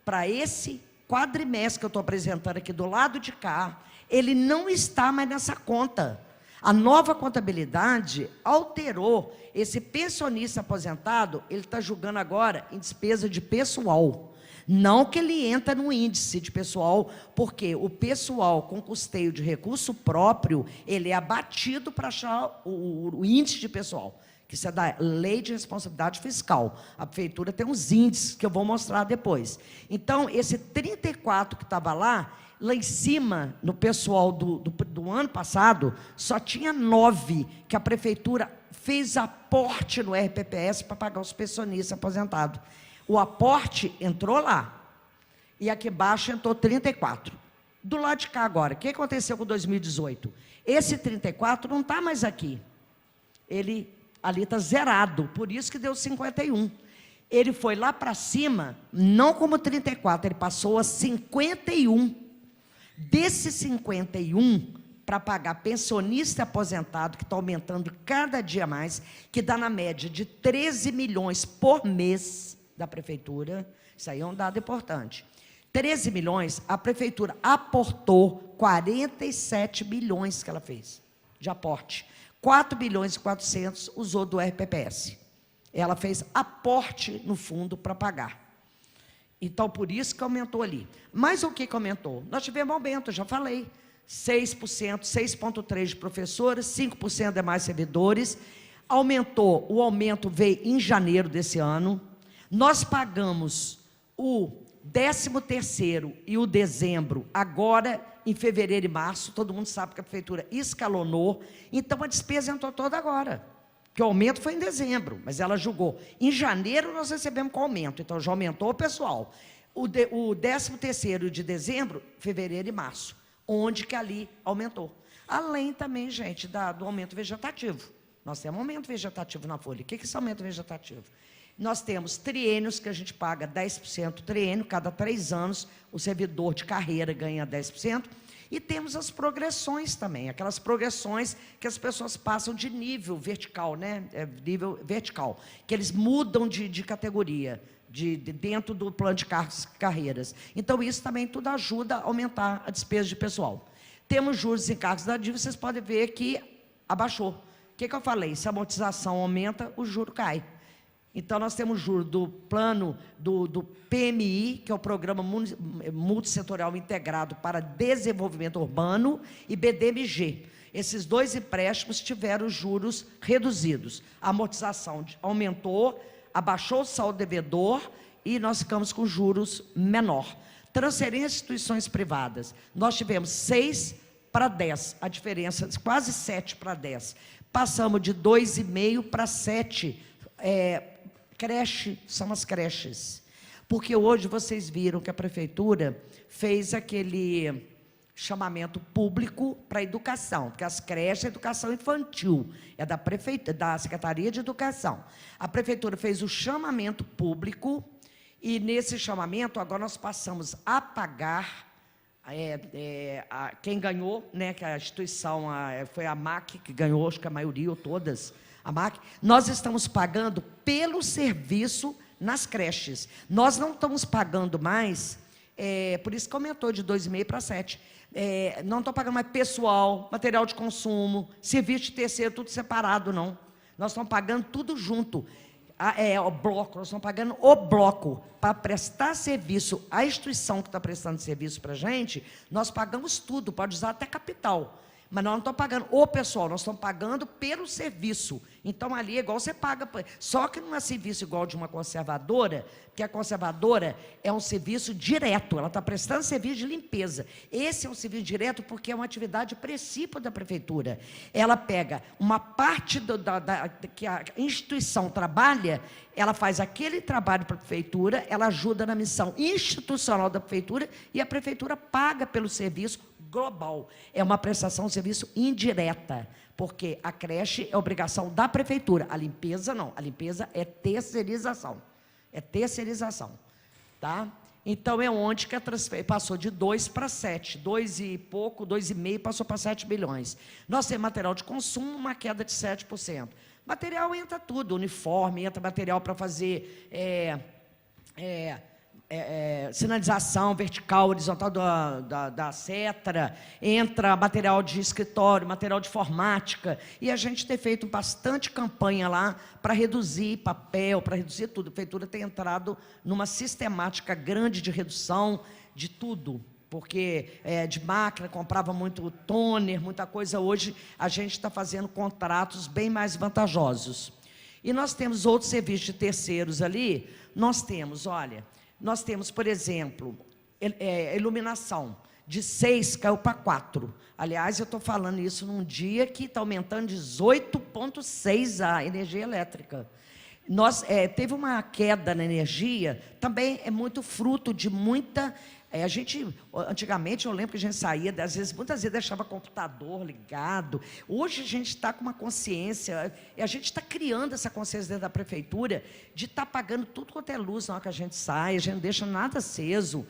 para esse quadrimestre que eu estou apresentando aqui do lado de cá, ele não está mais nessa conta. A nova contabilidade alterou. Esse pensionista aposentado, ele está julgando agora em despesa de pessoal. Não que ele entra no índice de pessoal, porque o pessoal com custeio de recurso próprio, ele é abatido para achar o índice de pessoal, que isso é da Lei de Responsabilidade Fiscal. A prefeitura tem uns índices que eu vou mostrar depois. Então, esse 34 que estava lá em cima, no pessoal do ano passado, só tinha 9 que a prefeitura fez aporte no RPPS para pagar os pensionistas aposentados. O aporte entrou lá. E aqui embaixo entrou 34. Do lado de cá agora, o que aconteceu com 2018? Esse 34 não está mais aqui. Ele ali está zerado, por isso que deu 51. Ele foi lá para cima, não como 34, ele passou a 51. Desses 51, para pagar pensionista aposentado, que está aumentando cada dia mais, que dá na média de 13 milhões por mês da prefeitura, isso aí é um dado importante. 13 milhões, a prefeitura aportou 47 milhões que ela fez de aporte. 4 bilhões e 400 usou do RPPS. Ela fez aporte no fundo para pagar. Então, por isso que aumentou ali. Mas o que aumentou? Nós tivemos aumento, já falei. 6%, 6,3% de professores, 5% de demais servidores. O aumento veio em janeiro desse ano. Nós pagamos 13º e o dezembro, agora em fevereiro e março, todo mundo sabe que a prefeitura escalonou, então a despesa entrou toda agora, que o aumento foi em dezembro, mas ela julgou. Em janeiro nós recebemos com aumento, então já aumentou o pessoal. O 13º de dezembro, fevereiro e março, onde que ali aumentou. Além também, gente, do aumento vegetativo. Nós temos aumento vegetativo na folha. O que é esse aumento vegetativo? Nós temos triênios que a gente paga 10% triênio, cada 3 anos o servidor de carreira ganha 10%, e temos as progressões também, aquelas progressões que as pessoas passam de nível vertical, né? Nível vertical, que eles mudam de categoria, dentro do plano de carreiras. Então, isso também tudo ajuda a aumentar a despesa de pessoal. Temos juros e encargos da dívida, vocês podem ver que abaixou. O que eu falei? Se a amortização aumenta, o juro cai. Então, nós temos juros do plano do PMI, que é o Programa Multissetorial Integrado para Desenvolvimento Urbano, e BDMG. Esses 2 empréstimos tiveram juros reduzidos. A amortização aumentou, abaixou o saldo devedor e nós ficamos com juros menor. Transferência de instituições privadas, nós tivemos 6 para 10, a diferença, quase 7 para 10. Passamos de 2,5 para 7, creche, são as creches. Porque hoje vocês viram que a prefeitura fez aquele chamamento público para a educação, porque as creches é educação infantil, é da Secretaria de Educação. A prefeitura fez o chamamento público e, nesse chamamento, agora nós passamos a pagar quem ganhou, né, que a instituição, foi a MAC que ganhou, acho que a maioria ou todas, a MAC, nós estamos pagando pelo serviço nas creches. Nós não estamos pagando mais, por isso que aumentou de 2,5 para 7. Não estou pagando mais pessoal, material de consumo, serviço de terceiro, tudo separado, não. Nós estamos pagando tudo junto. O bloco, nós estamos pagando o bloco. Para prestar serviço, a instituição que está prestando serviço para a gente, nós pagamos tudo, pode usar até capital. Mas nós não estamos pagando o pessoal, nós estamos pagando pelo serviço. Então, ali é igual você paga. Só que não é serviço igual de uma conservadora, porque a conservadora é um serviço direto, ela está prestando serviço de limpeza. Esse é um serviço direto porque é uma atividade principal da prefeitura. Ela pega uma parte que a instituição trabalha, ela faz aquele trabalho para a prefeitura, ela ajuda na missão institucional da prefeitura e a prefeitura paga pelo serviço global. É uma prestação de serviço indireta, porque a creche é obrigação da prefeitura, a limpeza não, a limpeza é terceirização. É terceirização, tá? Então, é onde que a transferência passou de 2 para 7, 2 e pouco, 2,5, passou para 7 bilhões. Nós temos material de consumo, uma queda de 7%. Material entra tudo, uniforme, entra material para fazer sinalização vertical, horizontal da Cetra, entra material de escritório, material de informática, e a gente tem feito bastante campanha lá para reduzir papel, para reduzir tudo. A prefeitura tem entrado numa sistemática grande de redução de tudo, porque de máquina comprava muito toner, muita coisa. Hoje a gente está fazendo contratos bem mais vantajosos. E nós temos outros serviços de terceiros ali, nós temos, por exemplo, iluminação, de 6 caiu para 4. Aliás, eu estou falando isso num dia que está aumentando 18,6 a energia elétrica. Teve uma queda na energia, também é muito fruto de muita... antigamente, eu lembro que a gente saía, muitas vezes deixava o computador ligado. Hoje a gente está com uma consciência, a gente está criando essa consciência dentro da prefeitura de estar pagando tudo quanto é luz na hora que a gente sai, a gente não deixa nada aceso.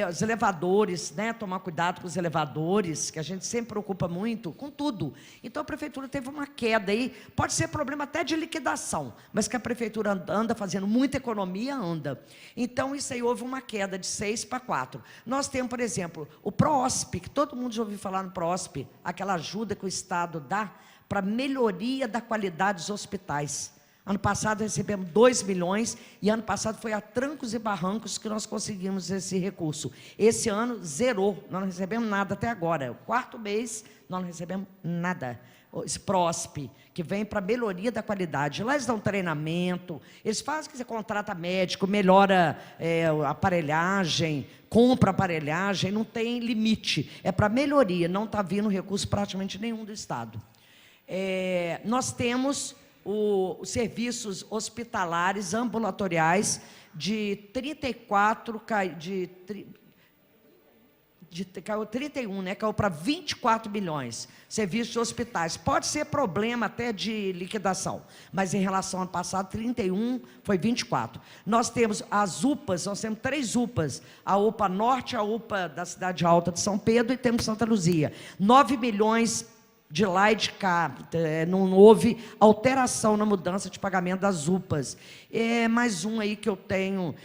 Os elevadores, né, tomar cuidado com os elevadores, que a gente sempre preocupa muito com tudo. Então a prefeitura teve uma queda aí, pode ser problema até de liquidação, mas que a prefeitura anda fazendo muita economia, anda. Então isso aí houve uma queda de 6 para 4. Nós temos, por exemplo, o PROSP, que todo mundo já ouviu falar no PROSP, aquela ajuda que o Estado dá para melhoria da qualidade dos hospitais. Ano passado recebemos 2 milhões e ano passado foi a trancos e barrancos que nós conseguimos esse recurso. Esse ano zerou, nós não recebemos nada até agora. O 4º mês nós não recebemos nada. esse PROSP, que vem para melhoria da qualidade. Lá eles dão treinamento, eles fazem que você contrata médico, melhora a aparelhagem, compra aparelhagem, não tem limite. É para melhoria, não está vindo recurso praticamente nenhum do Estado. Nós temos os serviços hospitalares ambulatoriais de 34, caiu 31, né? Caiu para 24 milhões. Serviços de hospitais. Pode ser problema até de liquidação, mas em relação ao ano passado, 31 foi 24. Nós temos as UPAs, nós temos 3 UPAs. A UPA Norte, a UPA da Cidade Alta de São Pedro e temos Santa Luzia. 9 milhões de lá e de cá, não houve alteração na mudança de pagamento das UPAs. Mais um aí que eu tenho,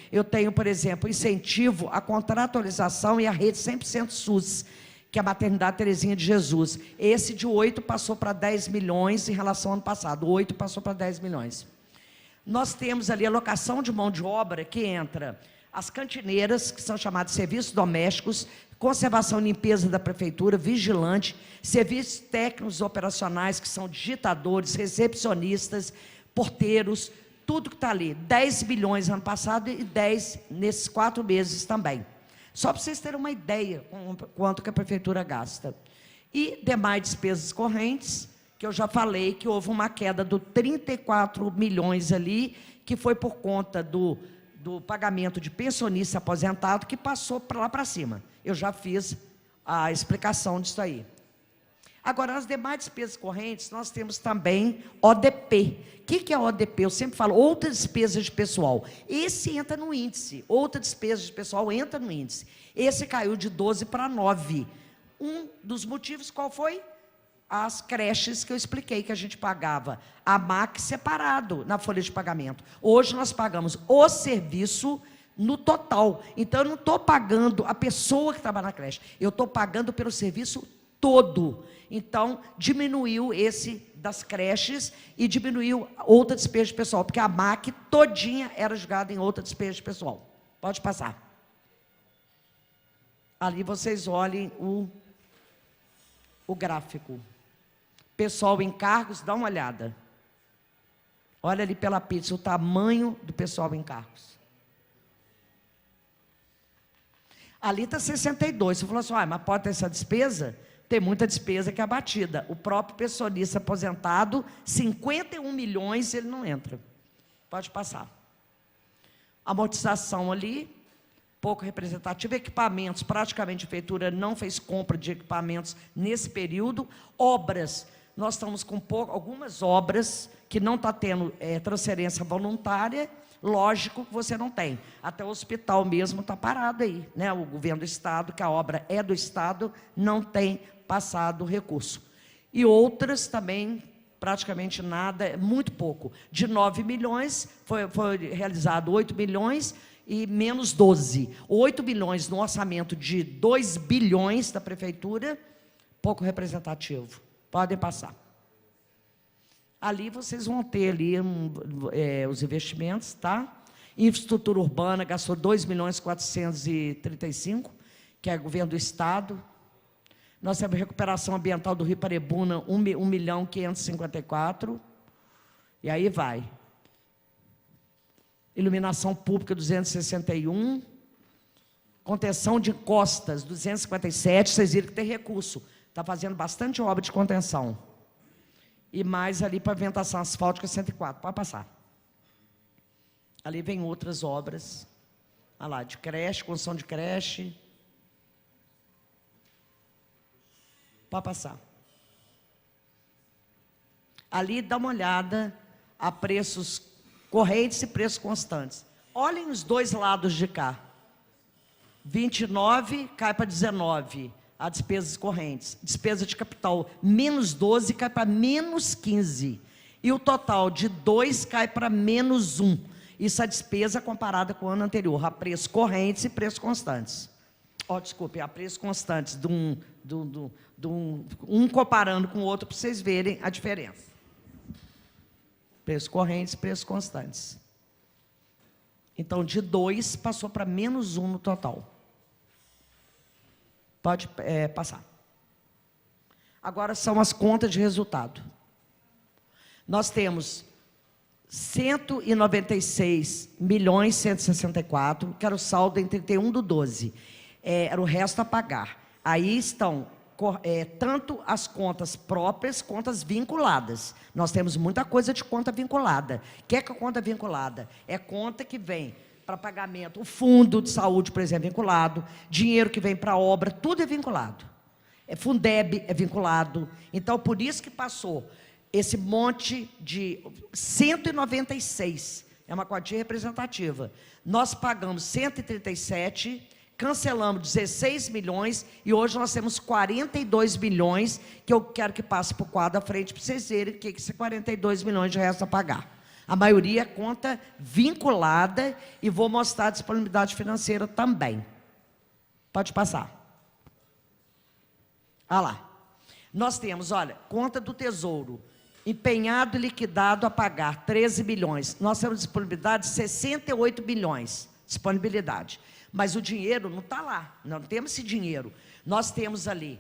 por exemplo, incentivo à contratualização e à rede 100% SUS, que é a Maternidade Terezinha de Jesus. Esse de 8 passou para 10 milhões em relação ao ano passado, 8 passou para 10 milhões. Nós temos ali a alocação de mão de obra, que entra as cantineiras, que são chamadas de serviços domésticos, conservação e limpeza da prefeitura, vigilante, serviços técnicos operacionais, que são digitadores, recepcionistas, porteiros, tudo que está ali. 10 bilhões ano passado e 10 nesses 4 meses também. Só para vocês terem uma ideia quanto que a prefeitura gasta. E demais despesas correntes, que eu já falei que houve uma queda de 34 milhões ali, que foi por conta do pagamento de pensionista aposentado, que passou para lá para cima. Eu já fiz a explicação disso aí. Agora, nas demais despesas correntes, nós temos também ODP. O que é ODP? Eu sempre falo, outras despesas de pessoal. Esse entra no índice, outra despesa de pessoal entra no índice. Esse caiu de 12 para 9. Um dos motivos, qual foi? As creches que eu expliquei, que a gente pagava a MAC separado na folha de pagamento. Hoje nós pagamos o serviço no total. Então, eu não estou pagando a pessoa que trabalha na creche, eu estou pagando pelo serviço todo. Então, diminuiu esse das creches e diminuiu outra despesa de pessoal, porque a MAC todinha era jogada em outra despesa de pessoal. Pode passar. Ali vocês olhem o gráfico. Pessoal em cargos, dá uma olhada. Olha ali pela pizza o tamanho do pessoal em cargos. Ali está 62. Você falou assim, mas pode ter essa despesa? Tem muita despesa que é abatida. O próprio pensionista aposentado, 51 milhões, ele não entra. Pode passar. Amortização ali, pouco representativo. Equipamentos, praticamente a prefeitura não fez compra de equipamentos nesse período. Obras, nós estamos com algumas obras que não está tendo transferência voluntária. Lógico que você não tem. Até o hospital mesmo está parado aí, né? O governo do Estado, que a obra é do Estado, não tem passado recurso. E outras também, praticamente nada, muito pouco. De 9 milhões, foi realizado 8 milhões e menos 12. 8 milhões no orçamento de 2 bilhões da prefeitura, pouco representativo. Podem passar. Ali vocês vão ter ali os investimentos, tá? Infraestrutura urbana gastou 2.435.000, que é o governo do Estado. Nós temos recuperação ambiental do Rio Parebuna, 1.554.000. E aí vai. Iluminação pública, 261. Contenção de encostas, 257. Vocês viram que tem recurso. Está fazendo bastante obra de contenção. E mais ali para pavimentação asfáltica, 104. Pode passar. Ali vem outras obras. Olha lá, de creche, construção de creche. Pode passar. Ali dá uma olhada a preços correntes e preços constantes. Olhem os dois lados de cá. 29 cai para 19. A despesas correntes, despesa de capital, menos 12 cai para menos 15. E o total de 2 cai para menos 1. Isso a despesa comparada com o ano anterior, a preços correntes e preços constantes. Desculpe, a preços constantes, um comparando com o outro, para vocês verem a diferença. Preços correntes e preços constantes. Então, de 2 passou para menos 1 no total. Pode passar. Agora são as contas de resultado. Nós temos 196.164, que era o saldo em 31/12. Era o resto a pagar. Aí estão tanto as contas próprias quanto as vinculadas. Nós temos muita coisa de conta vinculada. O que é a conta vinculada? É conta que vem para pagamento, o fundo de saúde, por exemplo, é vinculado, dinheiro que vem para a obra, tudo é vinculado. Fundeb é vinculado. Então, por isso que passou esse monte de 196, é uma quantia representativa. Nós pagamos 137, cancelamos 16 milhões e hoje nós temos 42 milhões, que eu quero que passe para o quadro à frente para vocês verem o que esses 42 milhões de resto a pagar. A maioria é conta vinculada e vou mostrar a disponibilidade financeira também. Pode passar. Olha lá. Nós temos, olha, conta do Tesouro, empenhado e liquidado a pagar 13 milhões. Nós temos disponibilidade de 68 milhões, disponibilidade. Mas o dinheiro não está lá, não temos esse dinheiro. Nós temos ali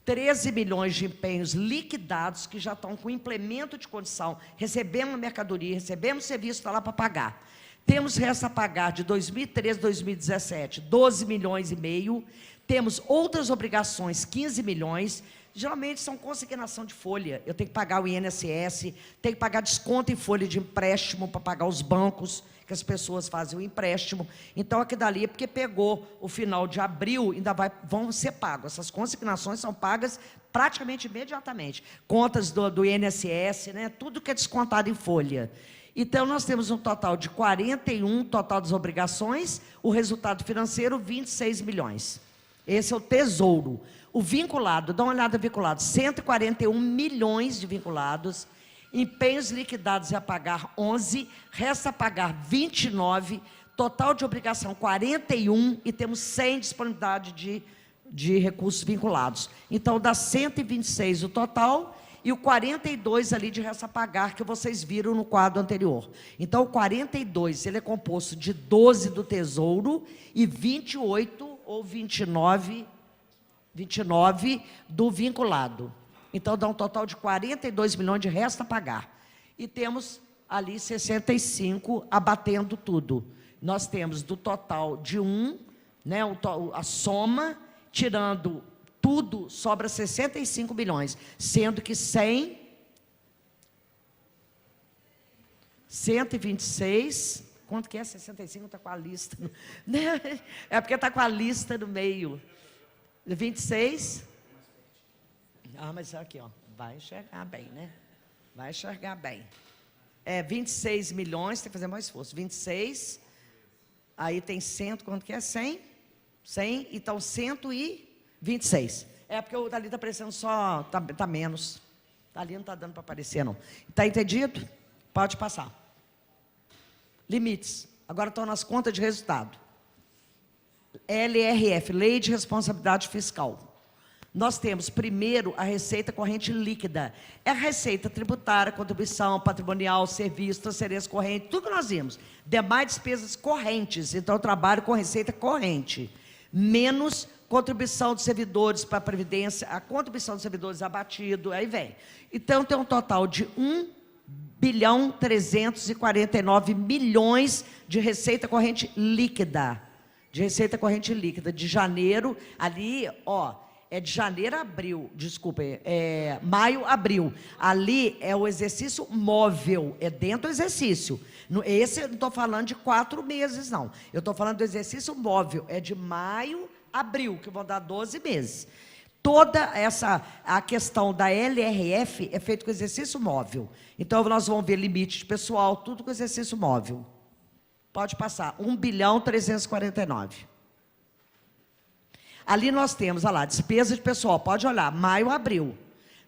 13 milhões de empenhos liquidados que já estão com implemento de condição. Recebemos mercadoria, recebemos serviço, está lá para pagar. Temos resto a pagar de 2013 a 2017, 12 milhões e meio. Temos outras obrigações, 15 milhões. Geralmente são consignação de folha. Eu tenho que pagar o INSS, tenho que pagar desconto em folha de empréstimo para pagar os bancos, que as pessoas fazem o empréstimo. Então, aqui dali é porque pegou o final de abril, ainda vão ser pagos. Essas consignações são pagas praticamente imediatamente. Contas do INSS, né? Tudo que é descontado em folha. Então, nós temos um total de 41, total das obrigações, o resultado financeiro, 26 milhões. Esse é o Tesouro. O vinculado, dá uma olhada vinculado, 141 milhões de vinculados, empenhos liquidados a pagar 11, resta a pagar 29, total de obrigação 41 e temos 100 disponibilidade de recursos vinculados. Então, dá 126 o total e o 42 ali de resta a pagar que vocês viram no quadro anterior. Então, o 42, ele é composto de 12 do Tesouro e 28 ou 29 do vinculado. Então, dá um total de 42 milhões de resto a pagar. E temos ali 65 abatendo tudo. Nós temos do total de 1, né, a soma, tirando tudo, sobra 65 milhões, sendo que 126, quanto que é? 65 está com a lista. É porque está com a lista no meio. 26. Mas aqui, ó, vai enxergar bem, né? Vai enxergar bem. 26 milhões, tem que fazer mais esforço. 26, aí tem 100, quanto que é? 100? 100, então 126. É porque o dali está aparecendo só, tá menos. Ali não está dando para aparecer, não. Está entendido? Pode passar. Limites. Agora estão nas contas de resultado. LRF, Lei de Responsabilidade Fiscal. Nós temos, primeiro, a receita corrente líquida. É a receita tributária, contribuição, patrimonial, serviço, transferência corrente, tudo que nós vimos. Demais despesas correntes. Então, eu trabalho com receita corrente. Menos contribuição dos servidores para a Previdência, a contribuição dos servidores abatido, aí vem. Então, tem um total de 1.349 bilhões de receita corrente líquida. De receita corrente líquida, de janeiro, ali, ó, é de janeiro a abril, desculpa, maio a abril. Ali é o exercício móvel, é dentro do exercício. Esse eu não estou falando de 4 meses, não. Eu estou falando do exercício móvel, é de maio a abril, que vão dar 12 meses. Toda a questão da LRF é feita com exercício móvel. Então, nós vamos ver limite de pessoal, tudo com exercício móvel. Pode passar, 1.349. Ali nós temos, olha lá, despesa de pessoal, pode olhar, maio a abril.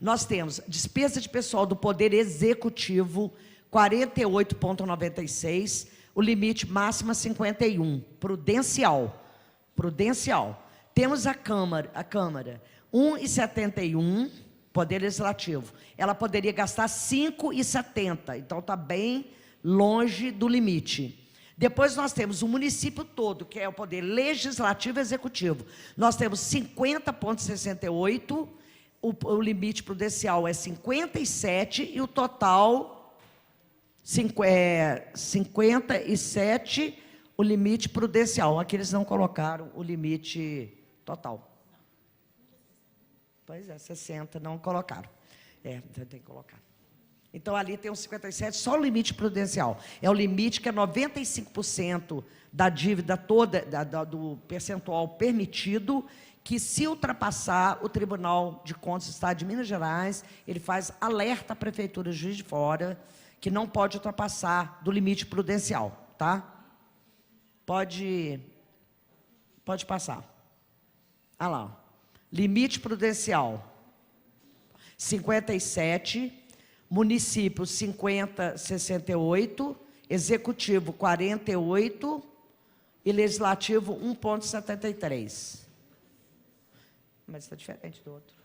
Nós temos despesa de pessoal do Poder Executivo, 48,96, o limite máximo 51, prudencial. Temos a Câmara 1,71, Poder Legislativo. Ela poderia gastar 5,70, então está bem longe do limite. Depois nós temos o município todo, que é o Poder Legislativo e Executivo. Nós temos 50,68, o limite prudencial é 57 e o total 57 o limite prudencial. Aqui eles não colocaram o limite total. Pois é, 60 não colocaram. Tem que colocar. Então, ali tem os 57, só o limite prudencial. É o limite que é 95% da dívida toda, do percentual permitido, que se ultrapassar, o Tribunal de Contas do Estado de Minas Gerais, ele faz alerta à Prefeitura Juiz de Fora, que não pode ultrapassar do limite prudencial, tá? Pode passar. Olha lá, ó. Limite prudencial, 57, município 50, 68, executivo 48 e legislativo 1,73. Mas está diferente do outro.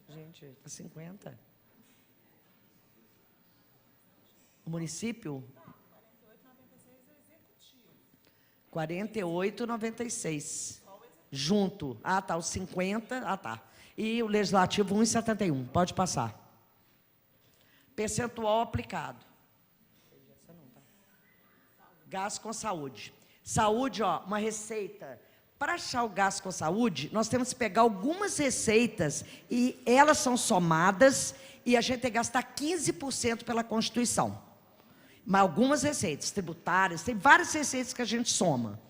Gente, está 50. O município? 48,96. Junto. Ah, tá, os 50. Ah, tá. E o legislativo 1,71. Pode passar. Percentual aplicado. Gasto com saúde. Saúde, ó, uma receita. Para achar o gasto com saúde, nós temos que pegar algumas receitas e elas são somadas e a gente tem que gastar 15% pela Constituição. Mas algumas receitas tributárias, tem várias receitas que a gente soma.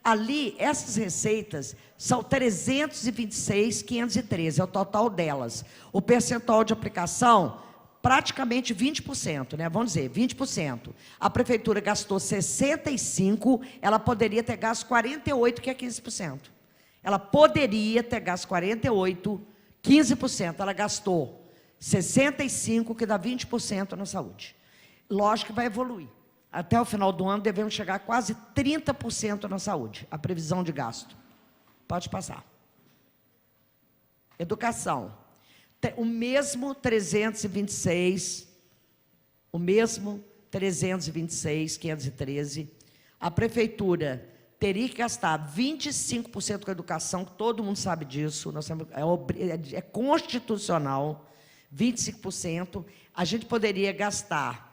Ali, essas receitas são 326.513, é o total delas. O percentual de aplicação, praticamente 20%, né? Vamos dizer, 20%. A prefeitura gastou 65%, ela poderia ter gasto 48%, que é 15%. Ela poderia ter gasto 48%, 15%. Ela gastou 65%, que dá 20% na saúde. Lógico que vai evoluir. Até o final do ano, devemos chegar a quase 30% na saúde, a previsão de gasto. Pode passar. Educação. O mesmo 326.513, a prefeitura teria que gastar 25% com a educação, que todo mundo sabe disso, é constitucional, 25%. A gente poderia gastar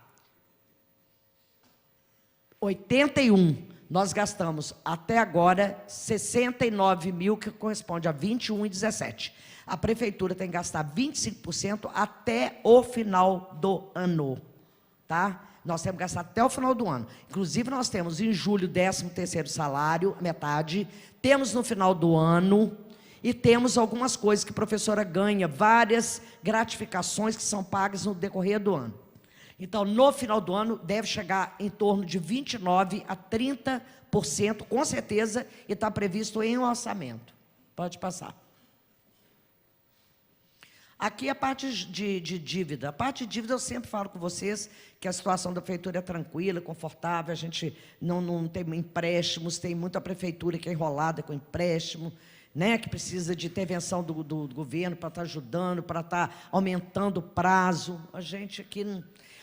81, nós gastamos até agora 69 mil, que corresponde a 21,17. A prefeitura tem que gastar 25% até o final do ano, tá? Nós temos que gastar até o final do ano. Inclusive, nós temos em julho 13º salário, metade, temos no final do ano e temos algumas coisas que a professora ganha, várias gratificações que são pagas no decorrer do ano. Então, no final do ano, deve chegar em torno de 29% a 30%, com certeza, e está previsto em orçamento. Pode passar. Aqui a parte de dívida. A parte de dívida, eu sempre falo com vocês que a situação da prefeitura é tranquila, confortável, a gente não tem empréstimos, tem muita prefeitura que é enrolada com empréstimo, né, que precisa de intervenção do governo para estar ajudando, para estar aumentando o prazo. A gente aqui...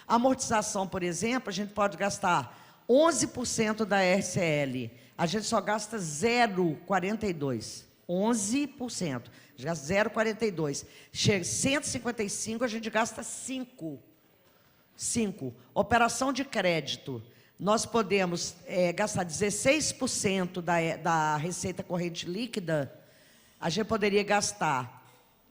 A amortização, por exemplo, a gente pode gastar 11% da RCL, a gente só gasta 0,42%. 11%, a gente gasta 0,42%. Chega 155, a gente gasta 5%. Operação de crédito, nós podemos gastar 16% da receita corrente líquida, a gente poderia gastar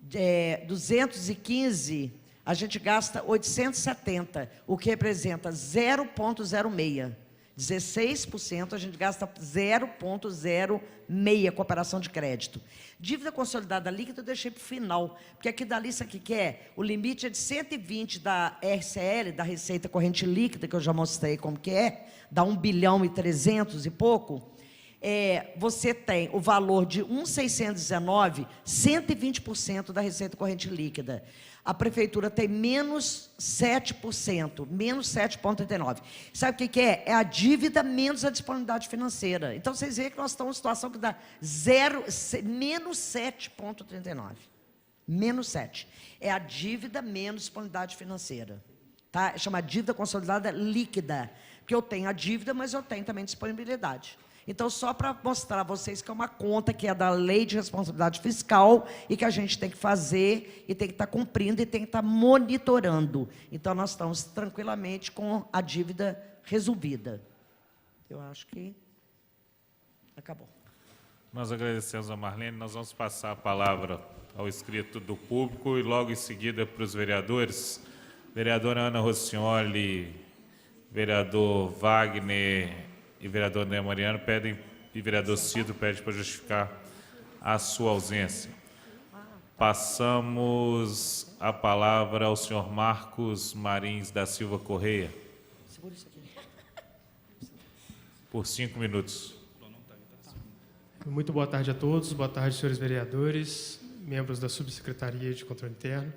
215%, a gente gasta 870, o que representa 0,06. 16%, a gente gasta 0,06 com operação de crédito. Dívida consolidada líquida eu deixei para o final, porque aqui da lista que é, o limite é de 120 da RCL, da receita corrente líquida, que eu já mostrei como que é, dá 1 bilhão e 300 e pouco. Você tem o valor de 1.619, 120% da receita corrente líquida. A prefeitura tem menos 7%, menos 7,39%. Sabe o que é? É a dívida menos a disponibilidade financeira. Então, vocês veem que nós estamos em uma situação que dá menos 7,39%. Menos 7%. É a dívida menos disponibilidade financeira. Tá? É chamada dívida consolidada líquida. Porque eu tenho a dívida, mas eu tenho também disponibilidade. Então, só para mostrar a vocês que é uma conta que é da Lei de Responsabilidade Fiscal e que a gente tem que fazer e tem que estar cumprindo e tem que estar monitorando. Então, nós estamos tranquilamente com a dívida resolvida. Eu acho que acabou. Nós agradecemos a Marlene. Nós vamos passar a palavra ao escrito do público e logo em seguida para os vereadores. Vereadora Ana Rossignoli, vereador Wagner e vereador Ney Mariano pedem, e vereador Cido pede para justificar a sua ausência. Passamos a palavra ao senhor Marcos Marins da Silva Correia. Por 5 minutos. Muito boa tarde a todos, boa tarde, senhores vereadores, membros da Subsecretaria de Controle Interno.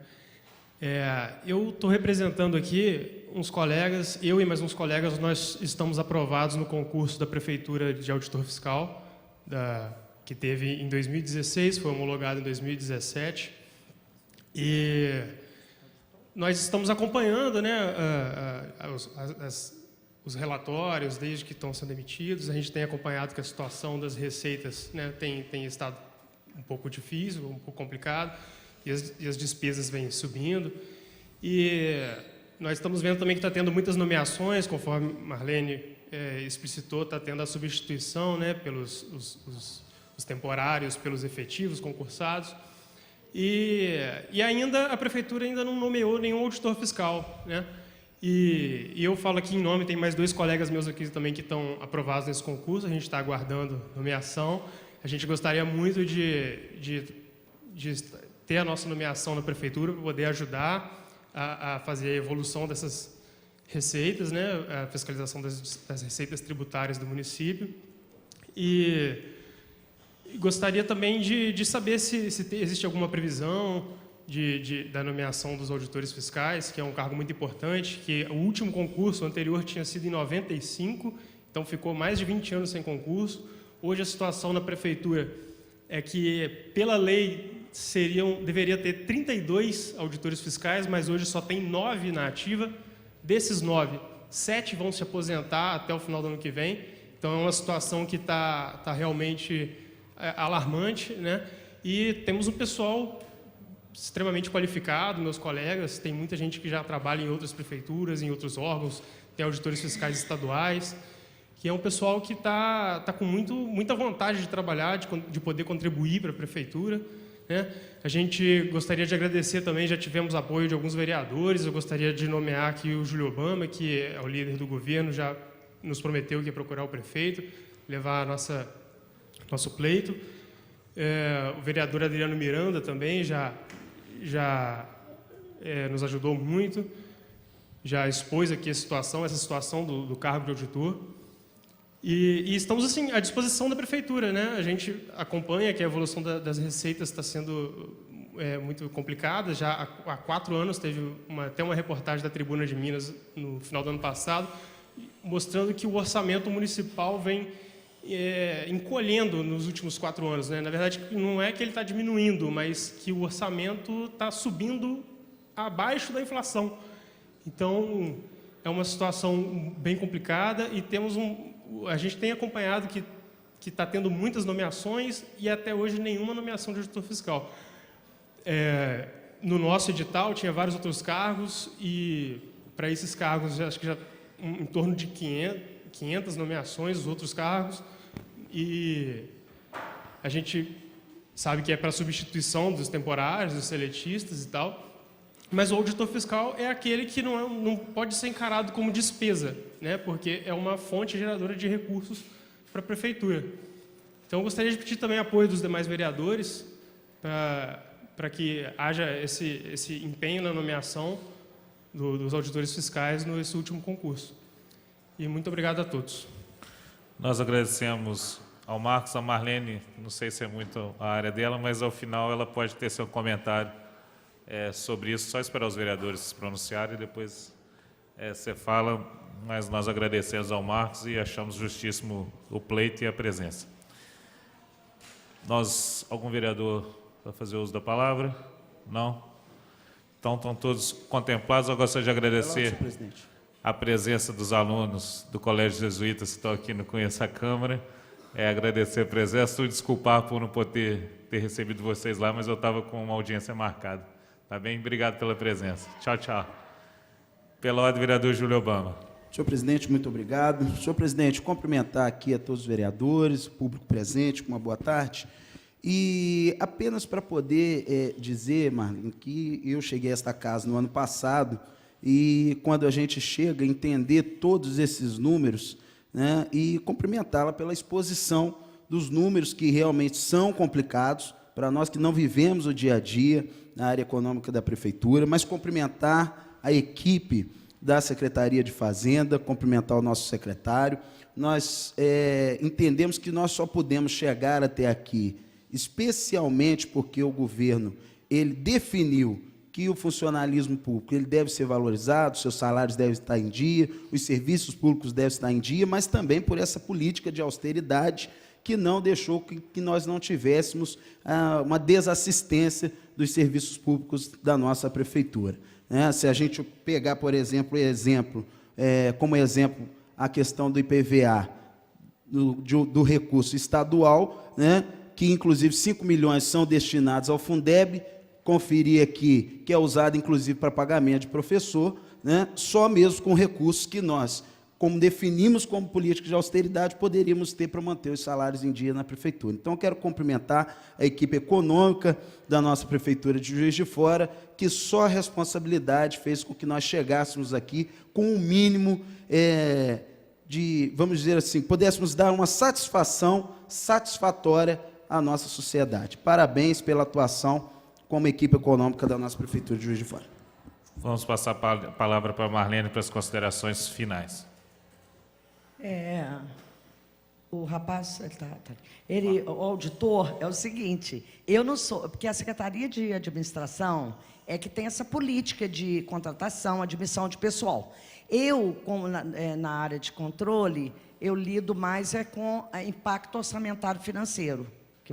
Eu estou representando aqui uns colegas, eu e mais uns colegas, nós estamos aprovados no concurso da Prefeitura de Auditor Fiscal, que teve em 2016, foi homologado em 2017, e nós estamos acompanhando, né, os relatórios desde que estão sendo emitidos. A gente tem acompanhado que a situação das receitas, né, tem estado um pouco difícil, um pouco complicado, e as despesas vêm subindo. E nós estamos vendo também que está tendo muitas nomeações, conforme Marlene explicitou, está tendo a substituição, né, pelos os temporários, pelos efetivos concursados. E ainda a Prefeitura ainda não nomeou nenhum auditor fiscal, né? E eu falo aqui em nome, tem mais 2 colegas meus aqui também que estão aprovados nesse concurso, a gente está aguardando nomeação. A gente gostaria muito de ter a nossa nomeação na Prefeitura para poder ajudar a fazer a evolução dessas receitas, né, a fiscalização das receitas tributárias do município. E gostaria também de saber se existe alguma previsão da nomeação dos auditores fiscais, que é um cargo muito importante, que o último concurso anterior tinha sido em 95, então ficou mais de 20 anos sem concurso. Hoje a situação na Prefeitura é que, pela lei, deveria ter 32 auditores fiscais, mas hoje só tem 9 na ativa. Desses 9, 7 vão se aposentar até o final do ano que vem. Então, é uma situação que está realmente alarmante, né? E temos um pessoal extremamente qualificado, meus colegas, tem muita gente que já trabalha em outras prefeituras, em outros órgãos, tem auditores fiscais estaduais, que é um pessoal que está com muita vontade de trabalhar, de poder contribuir para a prefeitura, né? A gente gostaria de agradecer também, já tivemos apoio de alguns vereadores, eu gostaria de nomear aqui o Júlio Obama, que é o líder do governo, já nos prometeu que ia procurar o prefeito, levar nosso pleito. O vereador Adriano Miranda também já nos ajudou muito, já expôs aqui essa situação do cargo de auditor. E estamos assim à disposição da Prefeitura, né? A gente acompanha que a evolução das receitas está sendo muito complicada. Já há 4 anos teve até uma reportagem da Tribuna de Minas no final do ano passado, mostrando que o orçamento municipal vem encolhendo nos últimos 4 anos, né? Na verdade, não é que ele está diminuindo, mas que o orçamento está subindo abaixo da inflação. Então, é uma situação bem complicada e a gente tem acompanhado que está tendo muitas nomeações e até hoje nenhuma nomeação de auditor fiscal. No nosso edital tinha vários outros cargos e para esses cargos acho que já em torno de 500 nomeações, os outros cargos, e a gente sabe que é para substituição dos temporários, dos seletistas e tal, mas o auditor fiscal é aquele que não pode ser encarado como despesa, né, porque é uma fonte geradora de recursos para a prefeitura. Então, eu gostaria de pedir também apoio dos demais vereadores para que haja esse empenho na nomeação dos auditores fiscais nesse último concurso. E muito obrigado a todos. Nós agradecemos ao Marcos, a Marlene, não sei se é muito a área dela, mas ao final ela pode ter seu comentário sobre isso, só esperar os vereadores se pronunciarem e depois você fala, mas nós agradecemos ao Marcos e achamos justíssimo o pleito e a presença. Algum vereador vai fazer uso da palavra? Não? Então, estão todos contemplados. Eu gostaria de agradecer a presença dos alunos do Colégio Jesuítas que estão aqui no Conheça a Câmara agradecer a presença, desculpar por não poder ter recebido vocês lá, mas eu estava com uma audiência marcada. Tá bem? Obrigado pela presença. Tchau, tchau. Pela ordem, vereador Júlio Obama. Senhor presidente, muito obrigado. Senhor presidente, cumprimentar aqui a todos os vereadores, público presente, uma boa tarde. E apenas para poder dizer, Marlene, que eu cheguei a esta casa no ano passado e quando a gente chega a entender todos esses números, né, e cumprimentá-la pela exposição dos números que realmente são complicados para nós que não vivemos o dia a dia na área econômica da Prefeitura, mas cumprimentar a equipe da Secretaria de Fazenda, cumprimentar o nosso secretário. Nós entendemos que nós só podemos chegar até aqui, especialmente porque o governo ele definiu que o funcionalismo público ele deve ser valorizado, seus salários devem estar em dia, os serviços públicos devem estar em dia, mas também por essa política de austeridade que não deixou que nós não tivéssemos uma desassistência dos serviços públicos da nossa Prefeitura. Se a gente pegar, por exemplo, como exemplo a questão do IPVA, do recurso estadual, né, que inclusive 5 milhões são destinados ao Fundeb, conferir aqui, que é usado inclusive para pagamento de professor, né, só mesmo com recursos que nós, como definimos como política de austeridade, poderíamos ter para manter os salários em dia na Prefeitura. Então, eu quero cumprimentar a equipe econômica da nossa Prefeitura de Juiz de Fora, que só a responsabilidade fez com que nós chegássemos aqui com um mínimo vamos dizer assim, pudéssemos dar uma satisfação satisfatória à nossa sociedade. Parabéns pela atuação como equipe econômica da nossa Prefeitura de Juiz de Fora. Vamos passar a palavra para a Marlene para as considerações finais. O rapaz, o auditor, é o seguinte, eu não sou, porque a Secretaria de Administração é que tem essa política de contratação, admissão de pessoal. Eu, como na área de controle, eu lido mais com impacto orçamentário financeiro, que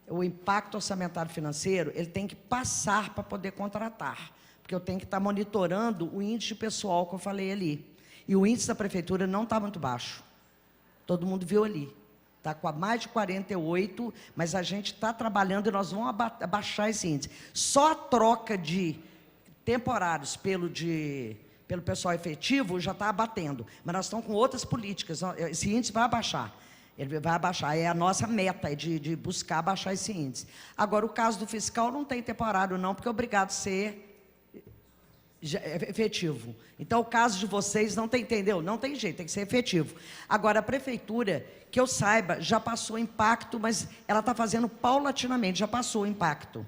o impacto orçamentário financeiro, ele tem que passar para poder contratar, porque eu tenho que estar monitorando o índice de pessoal que eu falei ali. E o índice da Prefeitura não está muito baixo. Todo mundo viu ali. Está com mais de 48, mas a gente está trabalhando e nós vamos abaixar esse índice. Só a troca de temporários pelo pessoal efetivo já está abatendo. Mas nós estamos com outras políticas. Esse índice vai abaixar. Ele vai abaixar. É a nossa meta, de buscar abaixar esse índice. Agora, o caso do fiscal não tem temporário, não, porque é obrigado a ser efetivo. Então, o caso de vocês não tem, entendeu? Não tem jeito, tem que ser efetivo. Agora, a Prefeitura, que eu saiba, já passou impacto, mas ela está fazendo paulatinamente, já passou o impacto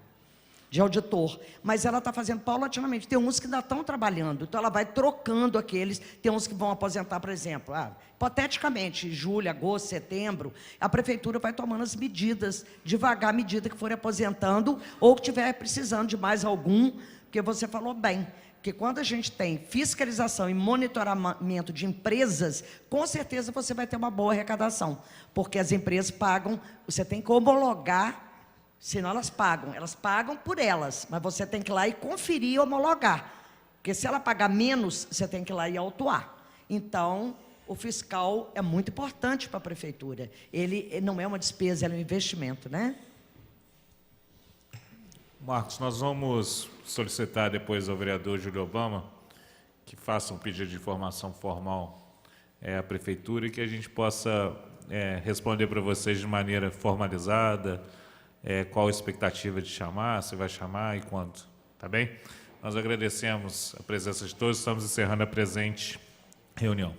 de auditor, mas ela está fazendo paulatinamente. Tem uns que ainda estão trabalhando, então ela vai trocando aqueles, tem uns que vão aposentar, por exemplo, hipoteticamente, julho, agosto, setembro, a Prefeitura vai tomando as medidas, devagar, à medida que for aposentando, ou que estiver precisando de mais algum, porque você falou bem, porque quando a gente tem fiscalização e monitoramento de empresas, com certeza você vai ter uma boa arrecadação, porque as empresas pagam, você tem que homologar, senão elas pagam por elas, mas você tem que ir lá e conferir e homologar, porque se ela pagar menos, você tem que ir lá e autuar. Então, o fiscal é muito importante para a Prefeitura, ele não é uma despesa, é um investimento, né? Marcos, nós vamos solicitar depois ao vereador Júlio Obama que faça um pedido de informação formal à Prefeitura e que a gente possa responder para vocês de maneira formalizada, qual a expectativa de chamar, se vai chamar e quando, tá bem? Nós agradecemos a presença de todos, estamos encerrando a presente reunião.